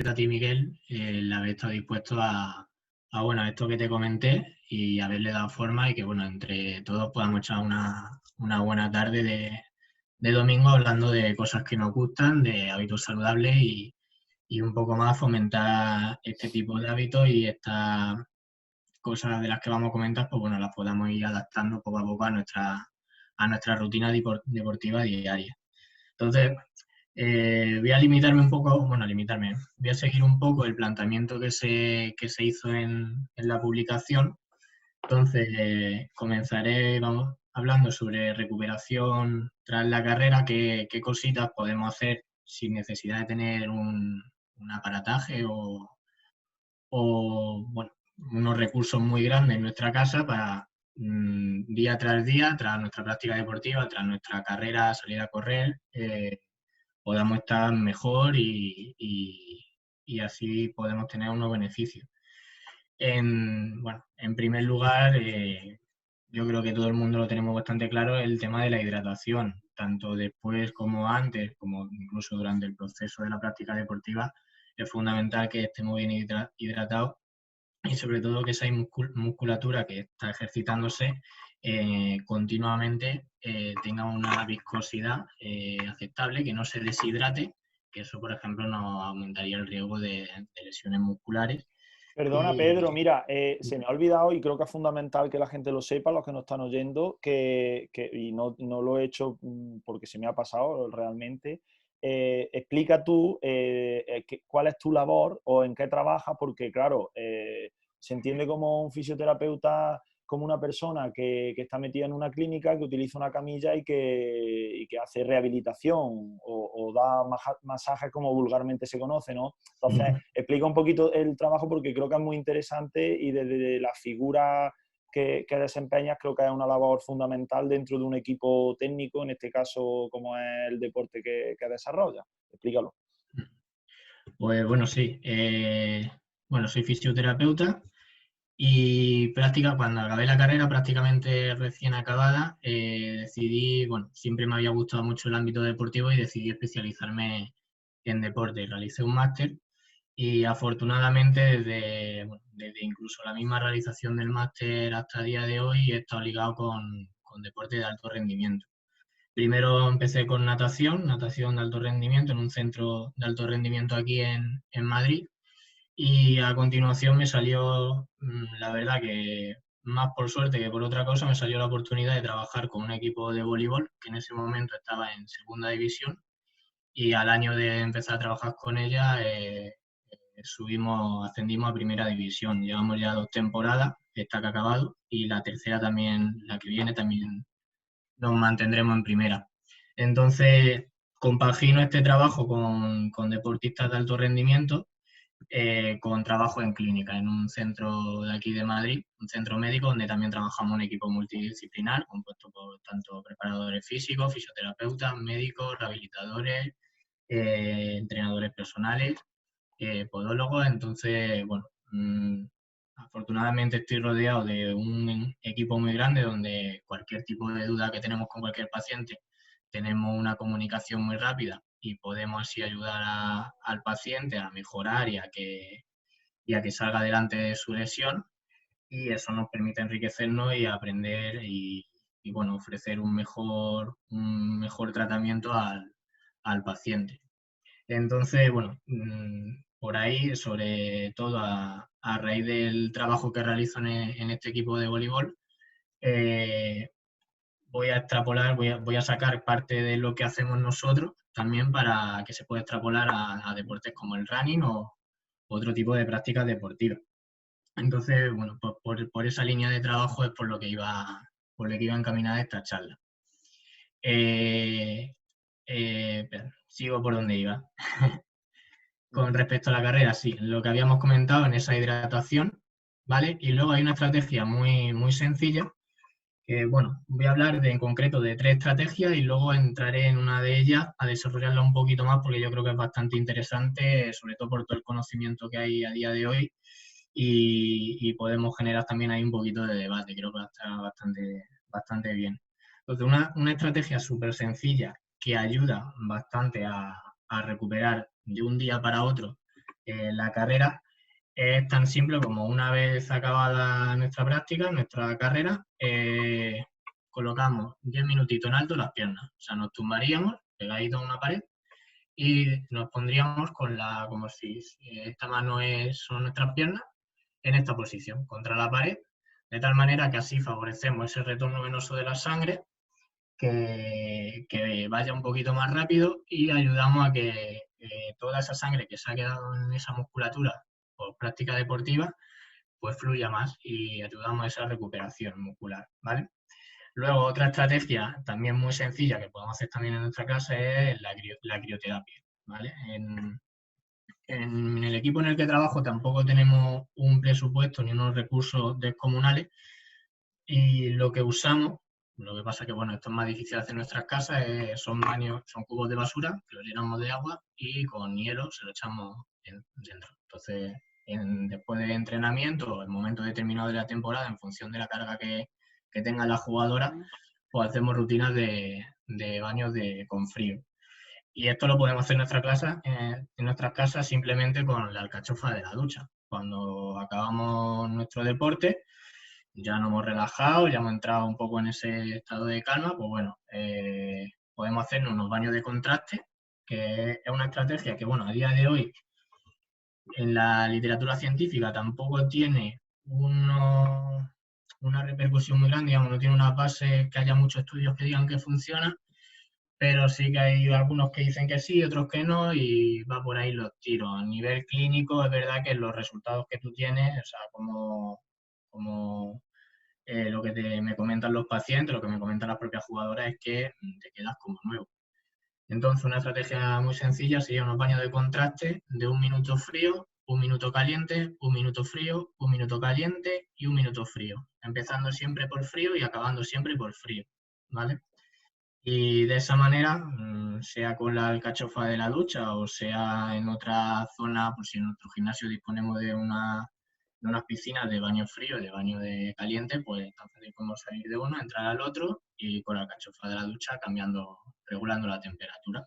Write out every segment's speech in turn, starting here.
a ti, Miguel, el haber estado dispuesto bueno, a esto que te comenté y haberle dado forma y que, bueno, entre todos podamos echar una buena tarde de domingo hablando de cosas que nos gustan, de hábitos saludables y un poco más fomentar este tipo de hábitos y estas cosas de las que vamos a comentar, pues bueno, las podamos ir adaptando poco a poco a nuestra rutina deportiva diaria. Entonces, voy a limitarme un poco, bueno, a limitarme, voy a seguir un poco el planteamiento que se hizo en la publicación. Entonces, comenzaré, vamos, hablando sobre recuperación tras la carrera, qué cositas podemos hacer sin necesidad de tener un aparataje o, bueno, unos recursos muy grandes en nuestra casa para día tras día, tras nuestra práctica deportiva, tras nuestra carrera, salir a correr, podamos estar mejor y así podemos tener unos beneficios. Bueno, en primer lugar, yo creo que todo el mundo lo tenemos bastante claro, el tema de la hidratación, tanto después como antes, como incluso durante el proceso de la práctica deportiva, es fundamental que estemos bien hidratados y sobre todo que esa musculatura que está ejercitándose continuamente tenga una viscosidad aceptable, que no se deshidrate, que eso, por ejemplo, nos aumentaría el riesgo de lesiones musculares. Perdona, Pedro, Y, mira, se me ha olvidado y creo que es fundamental que la gente lo sepa, los que nos están oyendo, y no lo he hecho porque se me ha pasado realmente. Explica tú cuál es tu labor o en qué trabajas, porque claro, se entiende como un fisioterapeuta, como una persona que está metida en una clínica, que utiliza una camilla y que hace rehabilitación o da masajes como vulgarmente se conoce, ¿no? Entonces, explica un poquito el trabajo porque creo que es muy interesante y desde la figura que desempeñas creo que es una labor fundamental dentro de un equipo técnico, en este caso como es el deporte que desarrolla. Explícalo. pues bueno, sí. Bueno, soy fisioterapeuta y cuando acabé la carrera, prácticamente recién acabada, decidí, bueno, siempre me había gustado mucho el ámbito deportivo y decidí especializarme en deporte. Realicé un máster. Y afortunadamente, bueno, desde incluso la misma realización del máster hasta el día de hoy, he estado ligado con deporte de alto rendimiento. Primero empecé con natación de alto rendimiento en un centro de alto rendimiento aquí en Madrid. Y a continuación me salió, la verdad que más por suerte que por otra cosa, me salió la oportunidad de trabajar con un equipo de voleibol que en ese momento estaba en segunda división. Y al año de empezar a trabajar con ella, ascendimos a primera división. Llevamos ya 2 temporadas, esta que ha acabado, y la tercera también, la que viene, también nos mantendremos en primera. Entonces, compagino este trabajo con deportistas de alto rendimiento, con trabajo en clínica, en un centro de aquí de Madrid, un centro médico donde también trabajamos un equipo multidisciplinar, compuesto por tanto preparadores físicos, fisioterapeutas, médicos, rehabilitadores, entrenadores personales, podólogos. Entonces, bueno, afortunadamente estoy rodeado de un equipo muy grande donde cualquier tipo de duda que tenemos con cualquier paciente, tenemos una comunicación muy rápida y podemos así ayudar al paciente a mejorar y a que salga adelante de su lesión, y eso nos permite enriquecernos y aprender y bueno, ofrecer un mejor tratamiento al paciente. Entonces, bueno, por ahí, sobre todo a raíz del trabajo que realizo en este equipo de voleibol, eh, voy a extrapolar, voy a sacar parte de lo que hacemos nosotros también para que se pueda extrapolar a deportes como el running o otro tipo de prácticas deportivas. Entonces, bueno, pues por esa línea de trabajo es por lo que iba encaminada esta charla. Espera, sigo por donde iba. Con respecto a la carrera, sí, lo que habíamos comentado en esa hidratación, ¿vale? Y luego hay una estrategia muy, muy sencilla, que, bueno, voy a hablar en concreto de 3 estrategias y luego entraré en una de ellas a desarrollarla un poquito más porque yo creo que es bastante interesante, sobre todo por todo el conocimiento que hay a día de hoy y podemos generar también ahí un poquito de debate, creo que va a estar bastante, bastante bien. Entonces, una estrategia súper sencilla que ayuda bastante a recuperar de un día para otro La carrera es tan simple como una vez acabada nuestra práctica, nuestra carrera, colocamos 10 minutitos en alto las piernas. O sea, nos tumbaríamos pegaditos a una pared y nos pondríamos como si esta mano son nuestras piernas, en esta posición, contra la pared, de tal manera que así favorecemos ese retorno venoso de la sangre, que vaya un poquito más rápido y ayudamos a que toda esa sangre que se ha quedado en esa musculatura por práctica deportiva, pues fluya más y ayudamos a esa recuperación muscular, ¿vale? Luego, otra estrategia también muy sencilla que podemos hacer también en nuestra casa es la crioterapia, ¿vale? En el equipo en el que trabajo tampoco tenemos un presupuesto ni unos recursos descomunales y lo que usamos, lo que pasa que bueno, esto es más difícil de hacer en nuestras casas, son baños, son cubos de basura que los llenamos de agua y con hielo se lo echamos dentro. Entonces, después de entrenamiento, en momento determinado de la temporada, en función de la carga que tenga la jugadora, pues hacemos rutinas de baños con frío. Y esto lo podemos hacer en nuestras casas simplemente con la alcachofa de la ducha. Cuando acabamos nuestro deporte, ya nos hemos relajado, ya hemos entrado un poco en ese estado de calma, pues bueno, podemos hacernos unos baños de contraste, que es una estrategia que, bueno, a día de hoy en la literatura científica tampoco tiene una repercusión muy grande, digamos, no tiene una base que haya muchos estudios que digan que funciona, pero sí que hay algunos que dicen que sí, otros que no, y va por ahí los tiros. A nivel clínico, es verdad que los resultados que tú tienes, o sea, como lo que me comentan los pacientes, lo que me comentan las propias jugadoras, es que te quedas como nuevo. Entonces, una estrategia muy sencilla sería unos baños de contraste de 1 minuto frío, 1 minuto caliente, 1 minuto frío, 1 minuto caliente y 1 minuto frío. Empezando siempre por frío y acabando siempre por frío, ¿vale? Y de esa manera, sea con la alcachofa de la ducha o sea en otra zona, pues si en nuestro gimnasio disponemos de unas piscinas de baño frío y de baño de caliente, pues tan fácil como salir de uno, entrar al otro y con la alcachofa de la ducha regulando la temperatura.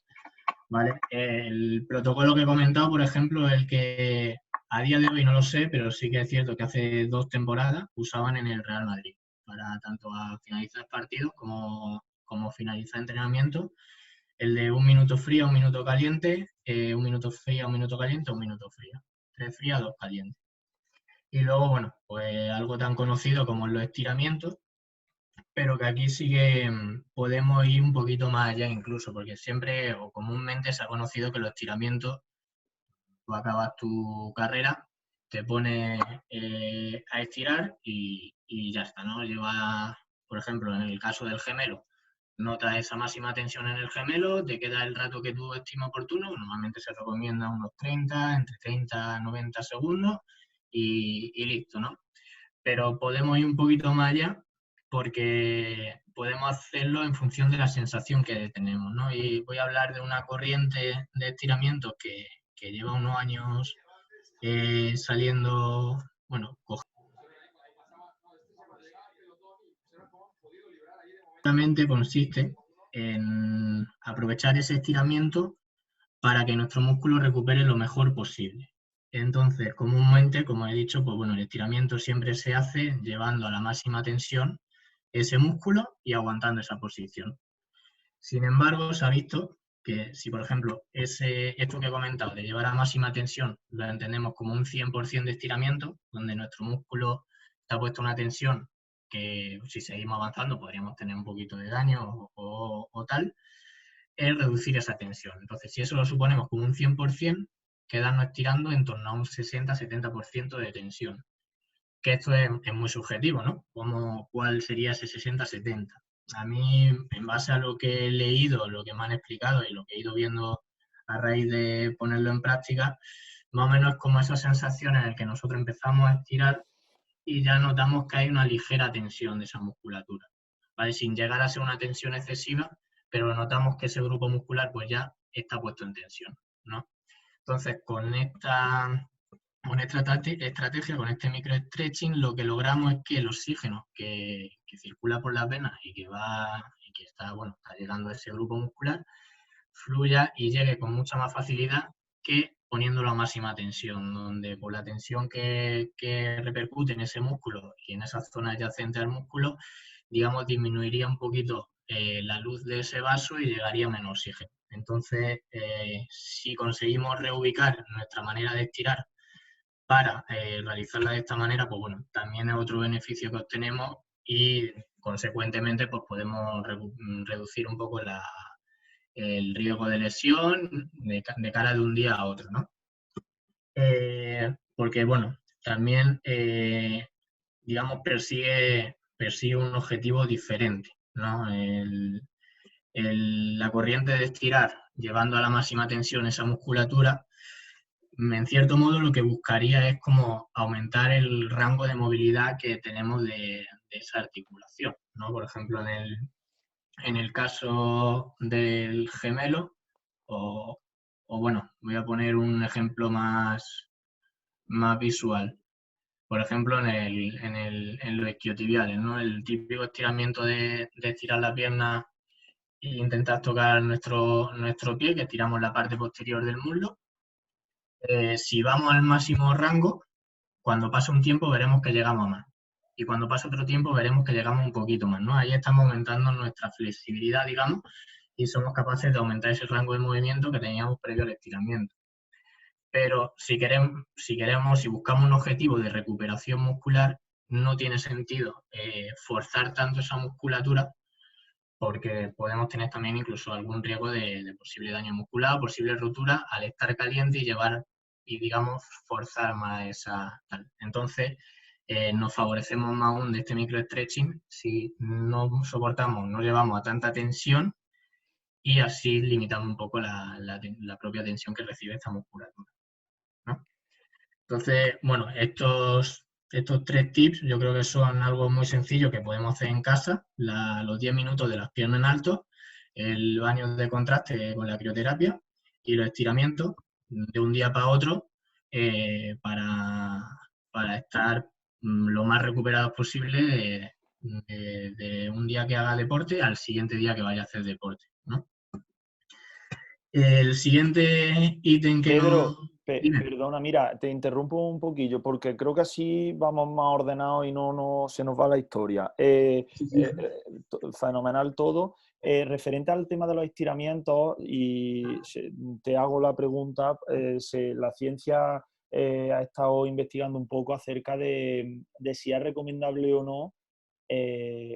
¿Vale? El protocolo que he comentado, por ejemplo, el que a día de hoy no lo sé, pero sí que es cierto que hace 2 temporadas usaban en el Real Madrid, para tanto a finalizar partidos como finalizar entrenamiento, el de 1 minuto frío, 1 minuto caliente, 1 minuto frío, 1 minuto caliente, 1 minuto frío. 3 frías, 2 calientes. Y luego, bueno, pues algo tan conocido como los estiramientos, pero que aquí sí que podemos ir un poquito más allá incluso, porque siempre o comúnmente se ha conocido que los estiramientos, tú acabas tu carrera, te pones a estirar y ya está, ¿no? Lleva, por ejemplo, en el caso del gemelo, notas esa máxima tensión en el gemelo, te queda el rato que tú estimas oportuno, normalmente se recomienda unos 30, entre 30 y 90 segundos y listo, ¿no? Pero podemos ir un poquito más allá porque podemos hacerlo en función de la sensación que tenemos, ¿no? Y voy a hablar de una corriente de estiramientos que lleva unos años saliendo, bueno, consiste en aprovechar ese estiramiento para que nuestro músculo recupere lo mejor posible. Entonces, comúnmente, como he dicho, pues bueno, el estiramiento siempre se hace llevando a la máxima tensión ese músculo y aguantando esa posición. Sin embargo, se ha visto que si, por ejemplo, esto que he comentado de llevar a máxima tensión lo entendemos como un 100% de estiramiento, donde nuestro músculo está puesto a una tensión que si seguimos avanzando podríamos tener un poquito de daño o tal, es reducir esa tensión. Entonces, si eso lo suponemos como un 100%, quedarnos estirando en torno a un 60-70% de tensión. Que esto es muy subjetivo, ¿no? ¿Cuál sería ese 60-70? A mí, en base a lo que he leído, lo que me han explicado y lo que he ido viendo a raíz de ponerlo en práctica, más o menos es como esa sensación en la que nosotros empezamos a estirar y ya notamos que hay una ligera tensión de esa musculatura, ¿vale? Sin llegar a ser una tensión excesiva, pero notamos que ese grupo muscular pues ya está puesto en tensión, ¿no? Entonces, con esta estrategia, con este micro-stretching, lo que logramos es que el oxígeno que circula por las venas y que está, bueno, está llegando a ese grupo muscular, fluya y llegue con mucha más facilidad que poniéndolo a máxima tensión, donde por la tensión que repercute en ese músculo y en esa zona adyacente al músculo, digamos, disminuiría un poquito la luz de ese vaso y llegaría menos oxígeno. Entonces, si conseguimos reubicar nuestra manera de estirar para realizarla de esta manera, pues bueno, también es otro beneficio que obtenemos y consecuentemente pues podemos reducir un poco el riesgo de lesión de cara de un día a otro, ¿no? Porque bueno, también digamos persigue un objetivo diferente, ¿no? La corriente de estirar llevando a la máxima tensión esa musculatura, en cierto modo lo que buscaría es como aumentar el rango de movilidad que tenemos de esa articulación, ¿no? Por ejemplo, en el caso del gemelo, o bueno, voy a poner un ejemplo más visual. Por ejemplo, en los isquiotibiales, ¿no? El típico estiramiento de estirar la pierna e intentar tocar nuestro pie, que estiramos la parte posterior del muslo. Si vamos al máximo rango, cuando pasa un tiempo veremos que llegamos a más. Y cuando pasa otro tiempo veremos que llegamos un poquito más, ¿no? Ahí estamos aumentando nuestra flexibilidad, digamos, y somos capaces de aumentar ese rango de movimiento que teníamos previo al estiramiento. Pero si buscamos un objetivo de recuperación muscular, no tiene sentido forzar tanto esa musculatura porque podemos tener también incluso algún riesgo de posible daño muscular, posible rotura al estar caliente y llevar y, digamos, forzar más esa tal. Entonces, nos favorecemos más aún de este micro-stretching si no soportamos, no llevamos a tanta tensión y así limitamos un poco la propia tensión que recibe esta musculatura, ¿no? Entonces, bueno, estos 3 tips yo creo que son algo muy sencillo que podemos hacer en casa, los 10 minutos de las piernas en alto, el baño de contraste con la crioterapia y los estiramientos de un día para otro para estar lo más recuperados posible de un día que haga deporte al siguiente día que vaya a hacer deporte, ¿no? El siguiente ítem que nos... Pedro, Dime. perdona, mira, te interrumpo un poquillo porque creo que así vamos más ordenados y no se nos va la historia. Sí, sí. Fenomenal todo. Referente al tema de los estiramientos, te hago la pregunta, la ciencia ha estado investigando un poco acerca de si es recomendable o no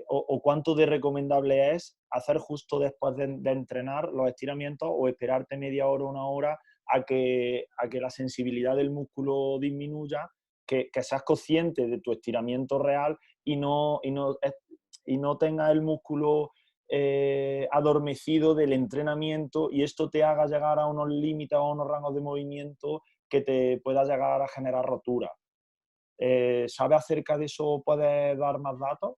o cuánto de recomendable es hacer justo después de entrenar los estiramientos o esperarte media hora, una hora a que la sensibilidad del músculo disminuya, que seas consciente de tu estiramiento real y no tengas el músculo adormecido del entrenamiento y esto te haga llegar a unos límites o a unos rangos de movimiento que te pueda llegar a generar rotura. ¿Sabes acerca de eso? ¿Puedes dar más datos?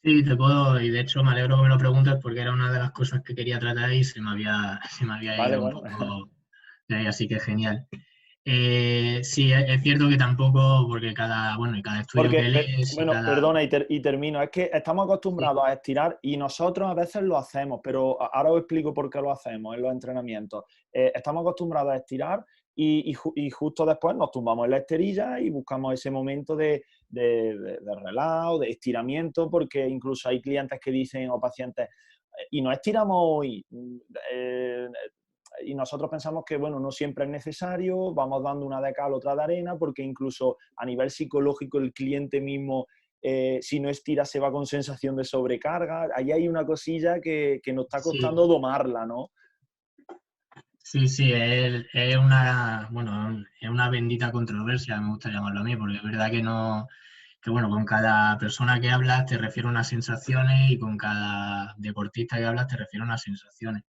Sí, te puedo, y de hecho me alegro que me lo preguntes porque era una de las cosas que quería tratar y se me había Vale, ido un bueno. poco de ahí, así que genial. Sí, es cierto que tampoco, porque cada estudio que Porque, lees y bueno, cada... perdona y termino. Es que estamos Sí, acostumbrados a estirar y nosotros a veces lo hacemos, pero ahora os explico por qué lo hacemos en los entrenamientos. Estamos acostumbrados a estirar y justo después nos tumbamos en la esterilla y buscamos ese momento de relajo, de estiramiento, porque incluso hay clientes que dicen o pacientes, y no estiramos hoy. Y nosotros pensamos que, bueno, no siempre es necesario, vamos dando una de cal, otra de arena, porque incluso a nivel psicológico el cliente mismo, si no estira, se va con sensación de sobrecarga. Ahí hay una cosilla que nos está costando sí, domarla, ¿no? sí, es una bendita controversia, me gusta llamarlo a mí, porque es verdad que no, que bueno, con cada persona que hablas te refiere a unas sensaciones y con cada deportista que hablas te refiere a unas sensaciones.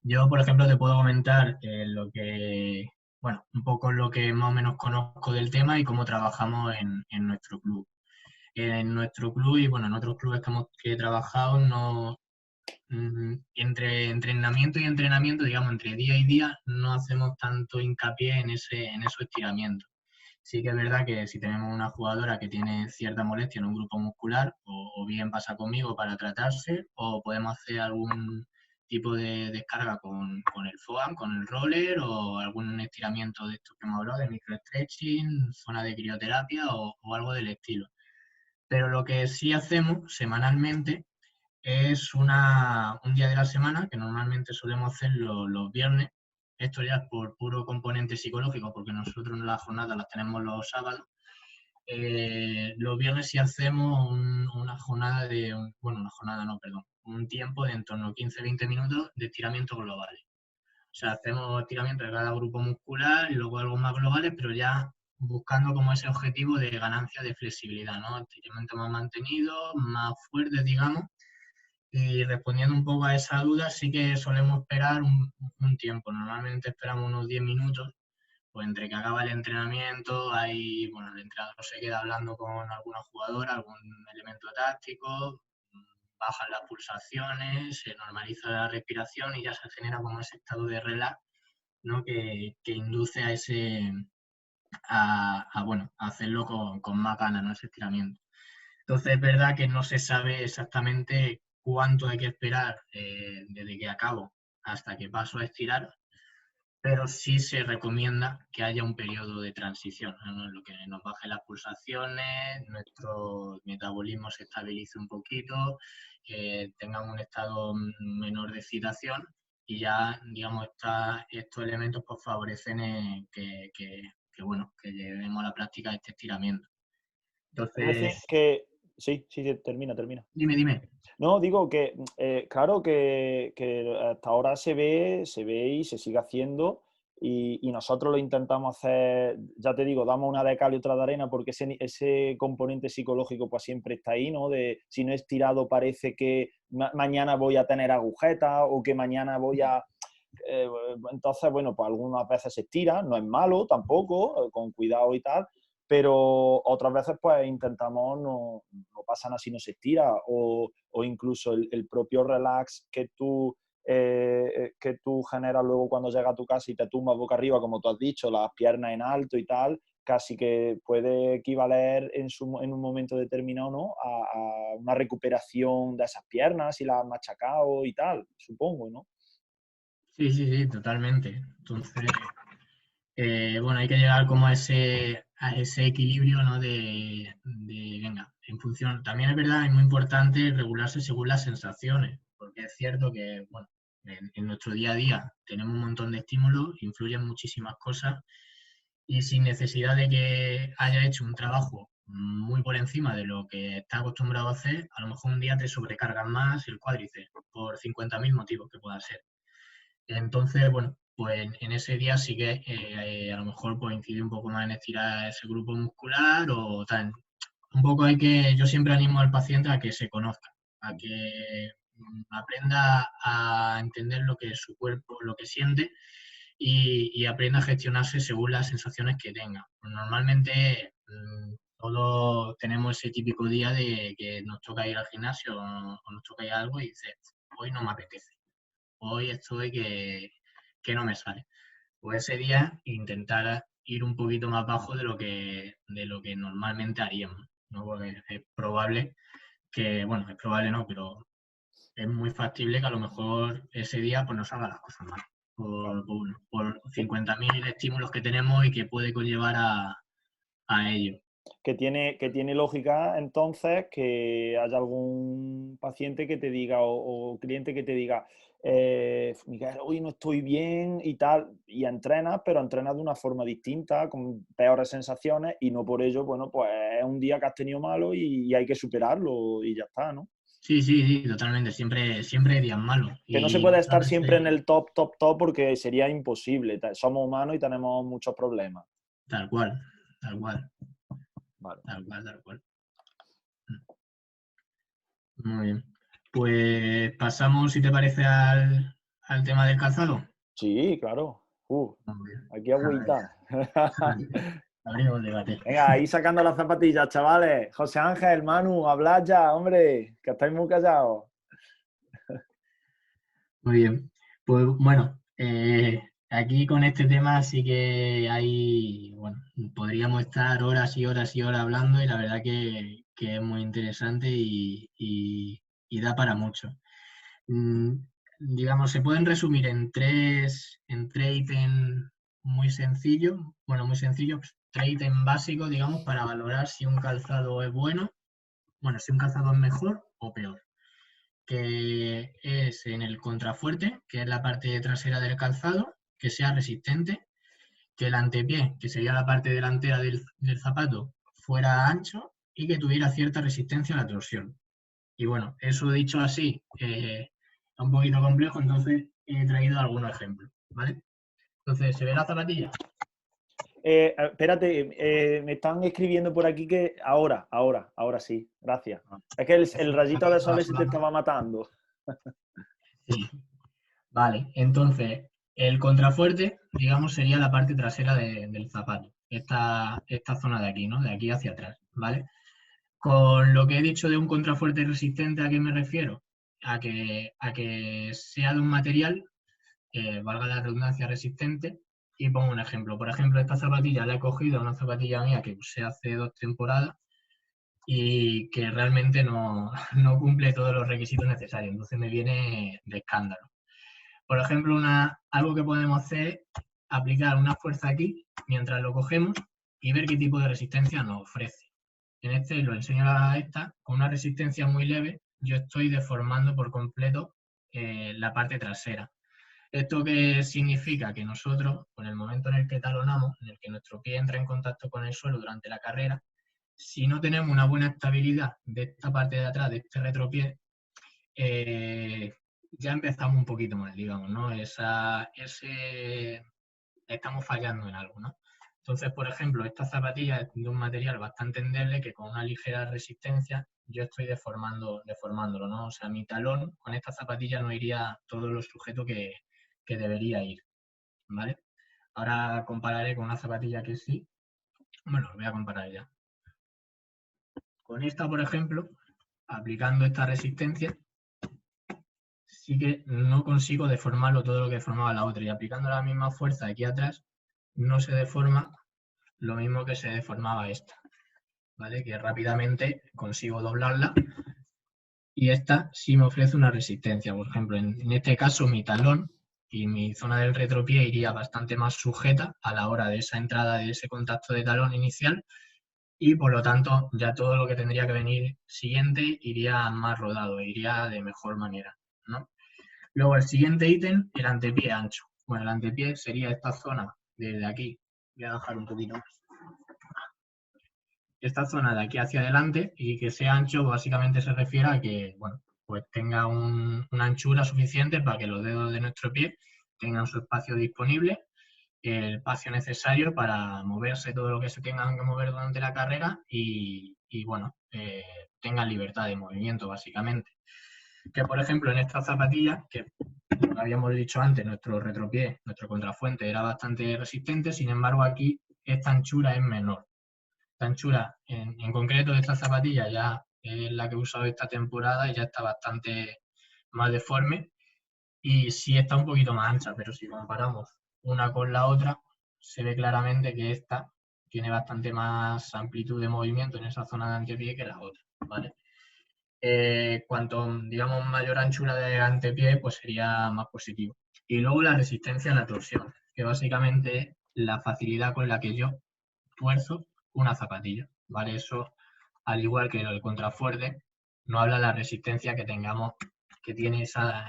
Yo, por ejemplo, te puedo comentar un poco lo que más o menos conozco del tema y cómo trabajamos en nuestro club. En nuestro club y bueno, en otros clubes que he trabajado, no, entre entrenamiento y entrenamiento, digamos, entre día y día, no hacemos tanto hincapié en esos estiramientos. Sí que es verdad que si tenemos una jugadora que tiene cierta molestia en un grupo muscular, o bien pasa conmigo para tratarse, o podemos hacer tipo de descarga con el foam, con el roller o algún estiramiento de estos que hemos hablado, de microstretching, zona de crioterapia o algo del estilo. Pero lo que sí hacemos semanalmente es un día de la semana, que normalmente solemos hacer los viernes. Esto ya es por puro componente psicológico, porque nosotros las jornadas las tenemos los sábados. Los viernes sí hacemos una jornada una jornada no, perdón, un tiempo de en torno a 15-20 minutos de estiramientos globales. O sea, hacemos estiramientos de cada grupo muscular y luego algo más globales, pero ya buscando como ese objetivo de ganancia de flexibilidad, ¿no? Estiramientos más mantenidos, más fuertes, digamos. Y respondiendo un poco a esa duda, sí que solemos esperar un tiempo. Normalmente esperamos unos 10 minutos, pues entre que acaba el entrenamiento, el entrenador se queda hablando con alguna jugadora, algún elemento táctico, bajan las pulsaciones, se normaliza la respiración y ya se genera como ese estado de relax, ¿no? que induce a hacerlo con más ganas, ¿no? Ese estiramiento. Entonces es verdad que no se sabe exactamente cuánto hay que esperar desde que acabo hasta que paso a estirar, pero sí se recomienda que haya un periodo de transición, ¿no? En lo que nos bajen las pulsaciones, nuestro metabolismo se estabilice un poquito, que tengamos un estado menor de excitación y ya, digamos, estos elementos pues, favorecen que llevemos a la práctica este estiramiento. Es decir, Entonces, que... Sí, sí, termina. dime. No, digo que, claro que hasta ahora se ve y se sigue haciendo y nosotros lo intentamos hacer, ya te digo, damos una de cal y otra de arena porque ese componente psicológico pues siempre está ahí, ¿no? De si no es tirado parece que mañana voy a tener agujetas o que mañana voy a... entonces, bueno, pues algunas veces se estira, no es malo tampoco, con cuidado y tal, pero otras veces pues intentamos no pasan así, no se estira o incluso el propio relax que tú generas luego cuando llegas a tu casa y te tumbas boca arriba, como tú has dicho, las piernas en alto y tal, casi que puede equivaler en un momento determinado, ¿no? A una recuperación de esas piernas si las has machacado y tal, supongo, ¿no? Sí, totalmente. Entonces, hay que llegar como a ese equilibrio, ¿no? Venga, en función. También es verdad, es muy importante regularse según las sensaciones, porque es cierto que, bueno, en nuestro día a día tenemos un montón de estímulos, influyen muchísimas cosas y sin necesidad de que haya hecho un trabajo muy por encima de lo que está acostumbrado a hacer, a lo mejor un día te sobrecargas más el cuádriceps por 50.000 motivos que puedan ser. Entonces, bueno, pues en ese día sí que a lo mejor pues incide un poco más en estirar ese grupo muscular o tal. Un poco yo siempre animo al paciente a que se conozca, a que aprenda a entender lo que es su cuerpo, lo que siente y aprenda a gestionarse según las sensaciones que tenga. Normalmente todos tenemos ese típico día de que nos toca ir al gimnasio o nos toca ir a algo y dices, hoy no me apetece, hoy estoy que no me sale. Pues ese día intentar ir un poquito más bajo de lo que normalmente haríamos, ¿no? Porque es probable es probable no, pero es muy factible que a lo mejor ese día pues nos haga las cosas mal. Por 50.000 estímulos que tenemos y que puede conllevar a ello. Que tiene lógica entonces que haya algún paciente que te diga o cliente que te diga, Miguel, hoy no estoy bien y tal, y entrenas, pero entrenas de una forma distinta, con peores sensaciones y no por ello, bueno, pues es un día que has tenido malo y hay que superarlo y ya está, ¿no? Sí, totalmente. Siempre hay días malos. Que no se Y puede muchas estar siempre en veces, el top porque sería imposible. Somos humanos y tenemos muchos problemas. tal cual, tal cual, Vale. tal cual. Muy bien. Pues pasamos, si te parece, al tema del calzado. Sí, claro. Muy bien. Aquí agüita. Abrimos el debate. Venga, ahí sacando las zapatillas, chavales. José Ángel, Manu, hablad ya, hombre, que estáis muy callados. Muy bien. Pues bueno, aquí con este tema sí que podríamos estar horas y horas y horas hablando y la verdad que es muy interesante y da para mucho. Mm, digamos, se pueden resumir en tres ítems muy sencillos, bueno, muy sencillos, tres ítems básicos, digamos, para valorar si un calzado es bueno, bueno, si un calzado es mejor o peor, que es en el contrafuerte, que es la parte trasera del calzado, que sea resistente, que el antepié, que sería la parte delantera del zapato, fuera ancho y que tuviera cierta resistencia a la torsión. Y bueno, eso dicho así, es un poquito complejo, entonces he traído algunos ejemplos, ¿vale? Entonces, ¿se ve la zapatilla? Espérate, me están escribiendo por aquí que ahora sí, gracias. Es que el rayito de sol se te estaba matando. Sí, vale. Entonces, el contrafuerte, digamos, sería la parte trasera del zapato. Esta zona de aquí, ¿no? De aquí hacia atrás, ¿vale? Con lo que he dicho de un contrafuerte resistente, ¿a qué me refiero? A que sea de un material, valga la redundancia, resistente. Y pongo un ejemplo. Por ejemplo, esta zapatilla la he cogido, una zapatilla mía que usé hace 2 temporadas y que realmente no, no cumple todos los requisitos necesarios. Entonces me viene de escándalo. Por ejemplo, algo que podemos hacer es aplicar una fuerza aquí mientras lo cogemos y ver qué tipo de resistencia nos ofrece. En este lo enseño a esta, con una resistencia muy leve, yo estoy deformando por completo la parte trasera. ¿Esto qué significa? Que nosotros, con el momento en el que talonamos, en el que nuestro pie entra en contacto con el suelo durante la carrera, si no tenemos una buena estabilidad de esta parte de atrás, de este retropié, ya empezamos un poquito mal, digamos, ¿no? Estamos fallando en algo, ¿no? Entonces, por ejemplo, esta zapatilla es de un material bastante endeble que con una ligera resistencia yo estoy deformándolo, ¿no? O sea, mi talón con esta zapatilla no iría todo lo sujeto que debería ir, ¿vale? Ahora compararé con una zapatilla que sí. Bueno, lo voy a comparar ya. Con esta, por ejemplo, aplicando esta resistencia, sí que no consigo deformarlo todo lo que deformaba la otra. Y aplicando la misma fuerza aquí atrás, no se deforma lo mismo que se deformaba esta, ¿vale? Que rápidamente consigo doblarla y esta sí me ofrece una resistencia. Por ejemplo, en este caso mi talón y mi zona del retropié iría bastante más sujeta a la hora de esa entrada, de ese contacto de talón inicial y por lo tanto ya todo lo que tendría que venir siguiente iría más rodado, iría de mejor manera, ¿no? Luego el siguiente ítem, el antepié ancho. Bueno, el antepié sería esta zona desde aquí. Voy a bajar un poquito más. Esta zona de aquí hacia adelante y que sea ancho básicamente se refiere a que, bueno, pues tenga una anchura suficiente para que los dedos de nuestro pie tengan su espacio disponible, el espacio necesario para moverse todo lo que se tengan que mover durante la carrera y bueno, tengan libertad de movimiento básicamente. Que por ejemplo en esta zapatilla, que como habíamos dicho antes, nuestro retropié, nuestro contrafuente era bastante resistente, sin embargo aquí esta anchura es menor. Esta anchura en concreto de esta zapatilla ya es la que he usado esta temporada y ya está bastante más deforme y sí está un poquito más ancha, pero si comparamos una con la otra, se ve claramente que esta tiene bastante más amplitud de movimiento en esa zona de antepié que la otra, ¿vale? Cuanto, digamos, mayor anchura de antepié, pues sería más positivo. Y luego la resistencia a la torsión, que básicamente es la facilidad con la que yo tuerzo una zapatilla, ¿vale? Eso, al igual que el contrafuerte, no habla de la resistencia que tengamos, que tiene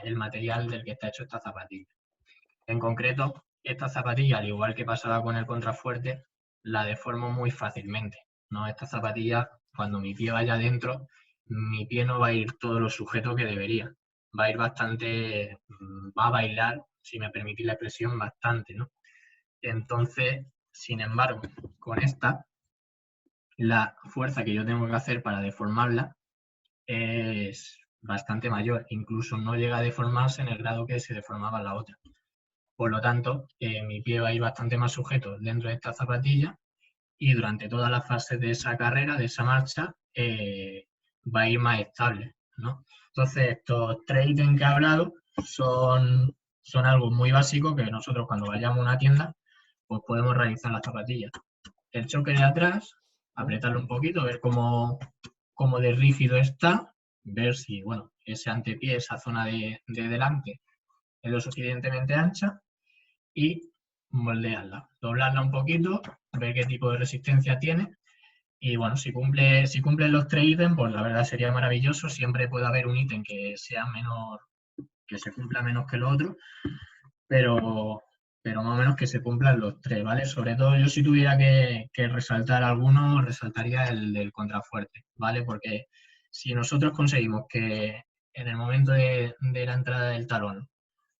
el material del que está hecho esta zapatilla. En concreto, esta zapatilla, al igual que pasaba con el contrafuerte, la deformo muy fácilmente, ¿no? Esta zapatilla, cuando mi pie vaya adentro, mi pie no va a ir todo lo sujeto que debería. Va a ir bastante, va a bailar, si me permitís la expresión, bastante, ¿no? Entonces, sin embargo, con esta, la fuerza que yo tengo que hacer para deformarla es bastante mayor. Incluso no llega a deformarse en el grado que se deformaba la otra. Por lo tanto, mi pie va a ir bastante más sujeto dentro de esta zapatilla y durante toda la fase de esa carrera, de esa marcha, va a ir más estable, ¿no? Entonces, estos tres ítems que he hablado son algo muy básico que nosotros cuando vayamos a una tienda, pues podemos realizar las zapatillas. El choque de atrás, apretarlo un poquito, ver cómo de rígido está, ver si, bueno, ese antepié, esa zona de delante, lo suficientemente ancha y moldearla, doblarla un poquito, ver qué tipo de resistencia tiene. Y bueno, si cumplen los 3 ítems, pues la verdad sería maravilloso. Siempre puede haber un ítem que sea menor, que se cumpla menos que el otro, pero, pero más o menos que se cumplan los 3, ¿vale? Sobre todo yo si tuviera que resaltar alguno, resaltaría el del contrafuerte, ¿vale? Porque si nosotros conseguimos que en el momento de la entrada del talón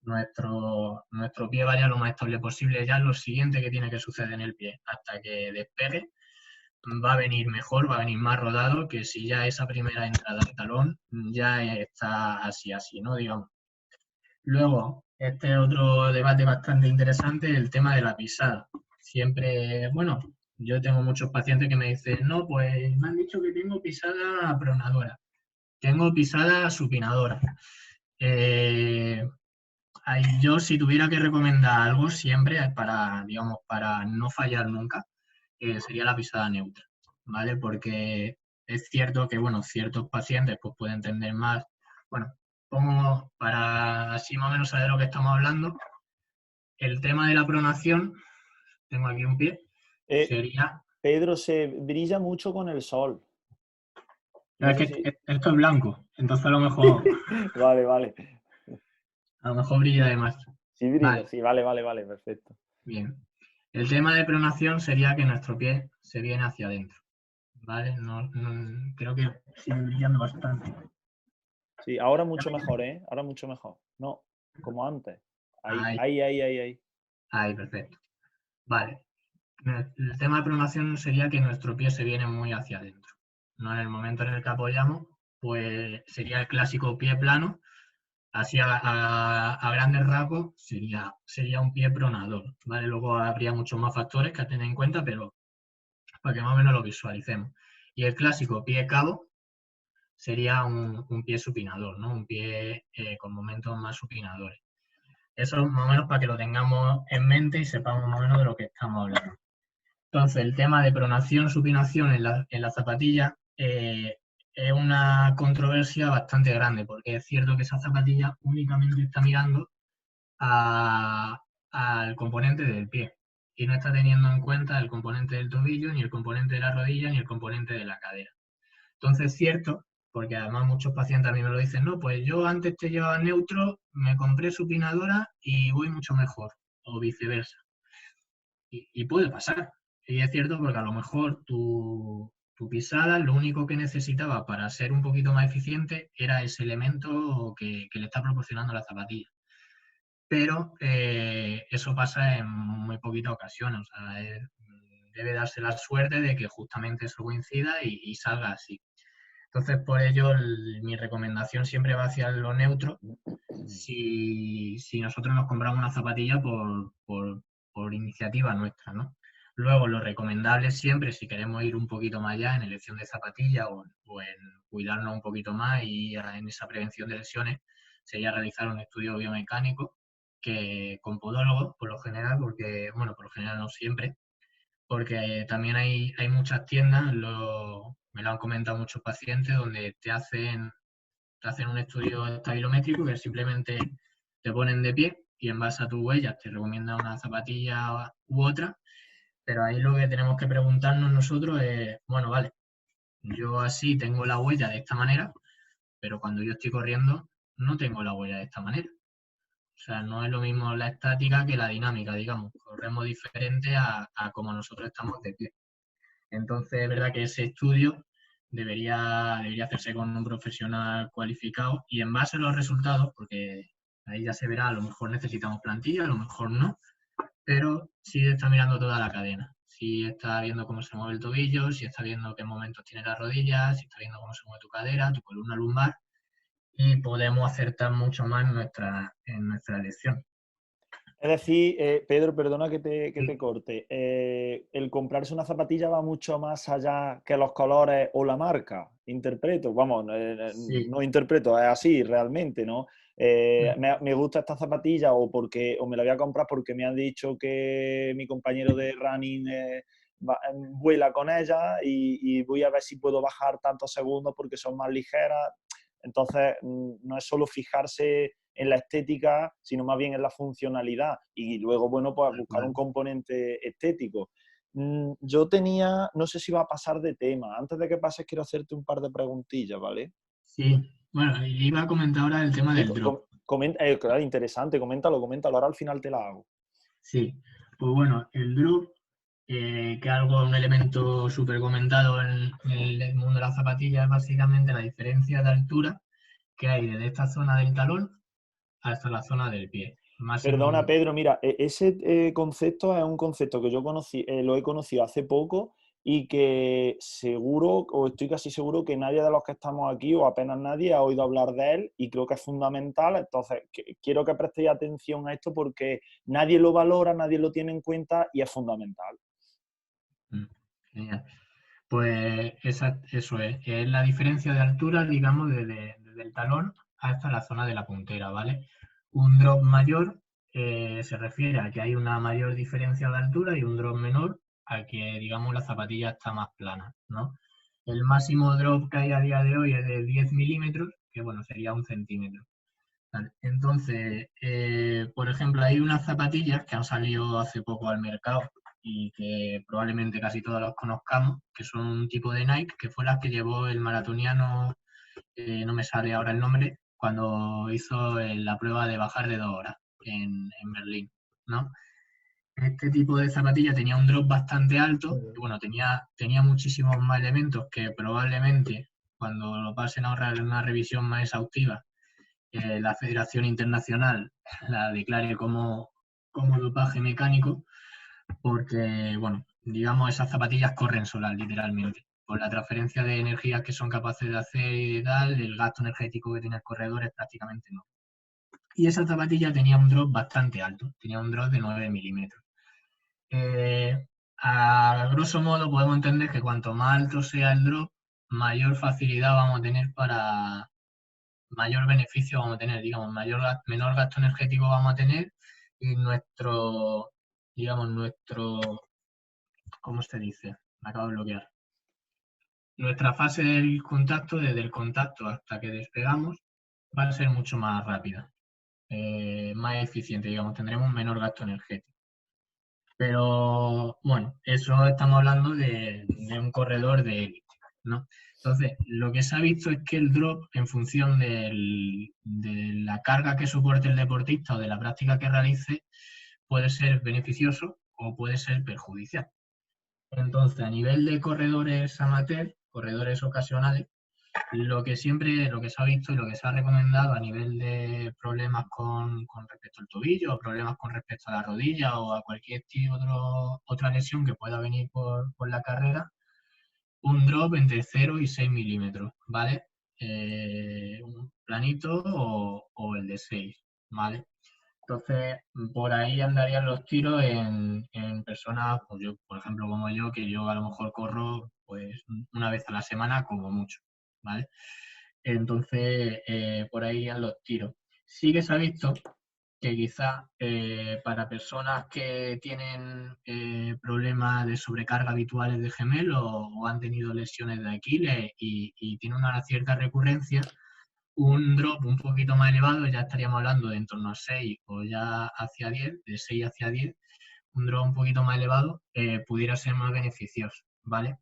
nuestro pie vaya lo más estable posible, ya lo siguiente que tiene que suceder en el pie hasta que despegue va a venir mejor, va a venir más rodado que si ya esa primera entrada de talón ya está así, ¿no? Digamos. Luego, este es otro debate bastante interesante, el tema de la pisada. Siempre, bueno, yo tengo muchos pacientes que me dicen, no, pues me han dicho que tengo pisada pronadora, tengo pisada supinadora. Yo si tuviera que recomendar algo siempre para, digamos, para no fallar nunca, sería la pisada neutra, ¿vale? Porque es cierto que, bueno, ciertos pacientes pues, pueden tener más, bueno, pongo para así más o menos saber de lo que estamos hablando, el tema de la pronación, tengo aquí un pie, sería... Pedro, se brilla mucho con el sol. No Es sé que si... esto es blanco, entonces Vale, vale. a lo mejor brilla de más. Sí brilla, Vale, sí, vale, vale, vale, perfecto. bien. El tema de pronación sería que nuestro pie se viene hacia adentro, ¿vale? Creo que sigue brillando bastante. Sí, ahora mucho mejor, ¿eh? Ahora mucho mejor. No, como antes. Ahí, Ahí, ahí, ahí, ahí, ahí. ahí, perfecto. Vale. El tema de pronación sería que nuestro pie se viene muy hacia adentro, ¿no? En el momento en el que apoyamos, pues sería el clásico pie plano, así a grandes rasgos sería un pie pronador, ¿vale? Luego habría muchos más factores que a tener en cuenta, pero para que más o menos lo visualicemos. Y el clásico pie cabo sería un pie supinador, ¿no? Un pie con momentos más supinadores. Eso más o menos para que lo tengamos en mente y sepamos más o menos de lo que estamos hablando. Entonces, el tema de pronación, supinación en la zapatilla es una controversia bastante grande, porque es cierto que esa zapatilla únicamente está mirando al componente del pie y no está teniendo en cuenta el componente del tobillo, ni el componente de la rodilla, ni el componente de la cadera. Entonces, es cierto, porque además muchos pacientes a mí me lo dicen, no, pues yo antes te llevaba neutro, me compré supinadora y voy mucho mejor, o viceversa. Y puede pasar. Y es cierto porque a lo mejor tu pisada lo único que necesitaba para ser un poquito más eficiente era ese elemento que le está proporcionando la zapatilla. Pero eso pasa en muy poquitas ocasiones. O sea, debe darse la suerte de que justamente eso coincida y salga así. Entonces, por ello, mi recomendación siempre va hacia lo neutro si nosotros nos compramos una zapatilla por iniciativa nuestra, ¿no? Luego, lo recomendable siempre, si queremos ir un poquito más allá en elección de zapatilla o en cuidarnos un poquito más y en esa prevención de lesiones, sería realizar un estudio biomecánico que con podólogos, por lo general, porque, bueno, por lo general no siempre, porque también hay muchas tiendas, me lo han comentado muchos pacientes, donde te hacen un estudio estabilométrico que simplemente te ponen de pie y en base a tus huellas te recomiendan una zapatilla u otra, pero ahí lo que tenemos que preguntarnos nosotros es, bueno, vale, yo así tengo la huella de esta manera, pero cuando yo estoy corriendo no tengo la huella de esta manera. O sea, no es lo mismo la estática que la dinámica, digamos. Corremos diferente a como nosotros estamos de pie. Entonces, es verdad que ese estudio debería hacerse con un profesional cualificado y en base a los resultados, porque ahí ya se verá, a lo mejor necesitamos plantilla, a lo mejor no, pero sí está mirando toda la cadena. Si está viendo cómo se mueve el tobillo, si está viendo qué momentos tiene la rodilla, si está viendo cómo se mueve tu cadera, tu columna lumbar, y podemos acertar mucho más en nuestra elección. Es decir, Pedro, perdona que te corte. El comprarse una zapatilla va mucho más allá que los colores o la marca. Interpreto, vamos, Sí. no interpreto, es así realmente, ¿no? Me gusta esta zapatilla o me la voy a comprar porque me han dicho que mi compañero de running vuela con ella y voy a ver si puedo bajar tantos segundos porque son más ligeras. Entonces, no es solo fijarse en la estética, sino más bien en la funcionalidad. Y luego, bueno, pues buscar un componente estético. Yo tenía, no sé si va a pasar de tema. Antes de que pases, quiero hacerte un par de preguntillas, ¿vale? Sí, bueno, iba a comentar ahora el tema Sí, del drop. claro, interesante, coméntalo. Ahora al final te la hago. Sí, pues bueno, el drop, que es algo, un elemento súper comentado en el mundo de las zapatillas, es básicamente la diferencia de altura que hay desde esta zona del talón hasta la zona del pie. Perdona, Máximo. Pedro, mira, ese concepto es un concepto que yo conocí, lo he conocido hace poco y que seguro, o estoy casi seguro que nadie de los que estamos aquí, o apenas nadie, ha oído hablar de él y creo que es fundamental. Entonces, quiero que prestéis atención a esto porque nadie lo valora, nadie lo tiene en cuenta y es fundamental. Genial. Pues eso es la diferencia de altura, digamos, desde el talón hasta la zona de la puntera, ¿vale? Un drop mayor se refiere a que hay una mayor diferencia de altura y un drop menor a que, digamos, la zapatilla está más plana, ¿no? El máximo drop que hay a día de hoy es de 10 milímetros, que bueno, sería 1 centímetro. ¿Vale? Entonces, por ejemplo, hay unas zapatillas que han salido hace poco al mercado y que probablemente casi todos los conozcamos, que son un tipo de Nike, que fue las que llevó el maratoniano, no me sale ahora el nombre, cuando hizo la prueba de bajar de 2 horas en Berlín, ¿no? Este tipo de zapatilla tenía un drop bastante alto, y bueno, tenía muchísimos más elementos que probablemente cuando lo pasen ahora en una revisión más exhaustiva, la Federación Internacional la declare como dopaje mecánico, porque, bueno, digamos, esas zapatillas corren solas, literalmente. Con la transferencia de energía que son capaces de hacer y tal, el gasto energético que tiene el corredor es prácticamente no. Y esa zapatilla tenía un drop bastante alto, tenía un drop de 9 milímetros. A grosso modo podemos entender que cuanto más alto sea el drop, mayor facilidad vamos a tener mayor beneficio vamos a tener, digamos, menor gasto energético vamos a tener y ¿cómo se dice? Me acabo de bloquear. Nuestra fase del contacto, desde el contacto hasta que despegamos, va a ser mucho más rápida, más eficiente, digamos, tendremos un menor gasto energético. Pero bueno, eso estamos hablando de un corredor de élite, ¿no? Entonces, lo que se ha visto es que el drop, en función de la carga que soporte el deportista o de la práctica que realice, puede ser beneficioso o puede ser perjudicial. Entonces, a nivel de corredores amateur, corredores ocasionales, lo que se ha visto y lo que se ha recomendado a nivel de problemas con respecto al tobillo, o problemas con respecto a la rodilla o a cualquier otra lesión que pueda venir por la carrera, un drop entre 0 y 6 milímetros, ¿vale? Un planito o el de 6, ¿vale? Entonces, por ahí andarían los tiros en personas, pues yo, por ejemplo, como yo, que yo a lo mejor corro pues una vez a la semana como mucho, ¿vale? Entonces, por ahí irían los tiros. Sí que se ha visto que quizá para personas que tienen problemas de sobrecarga habituales de gemelo o han tenido lesiones de Aquiles y tienen una cierta recurrencia, un drop un poquito más elevado, ya estaríamos hablando de en torno a 6 o ya hacia 10, de 6 hacia 10, un drop un poquito más elevado pudiera ser más beneficioso, ¿vale?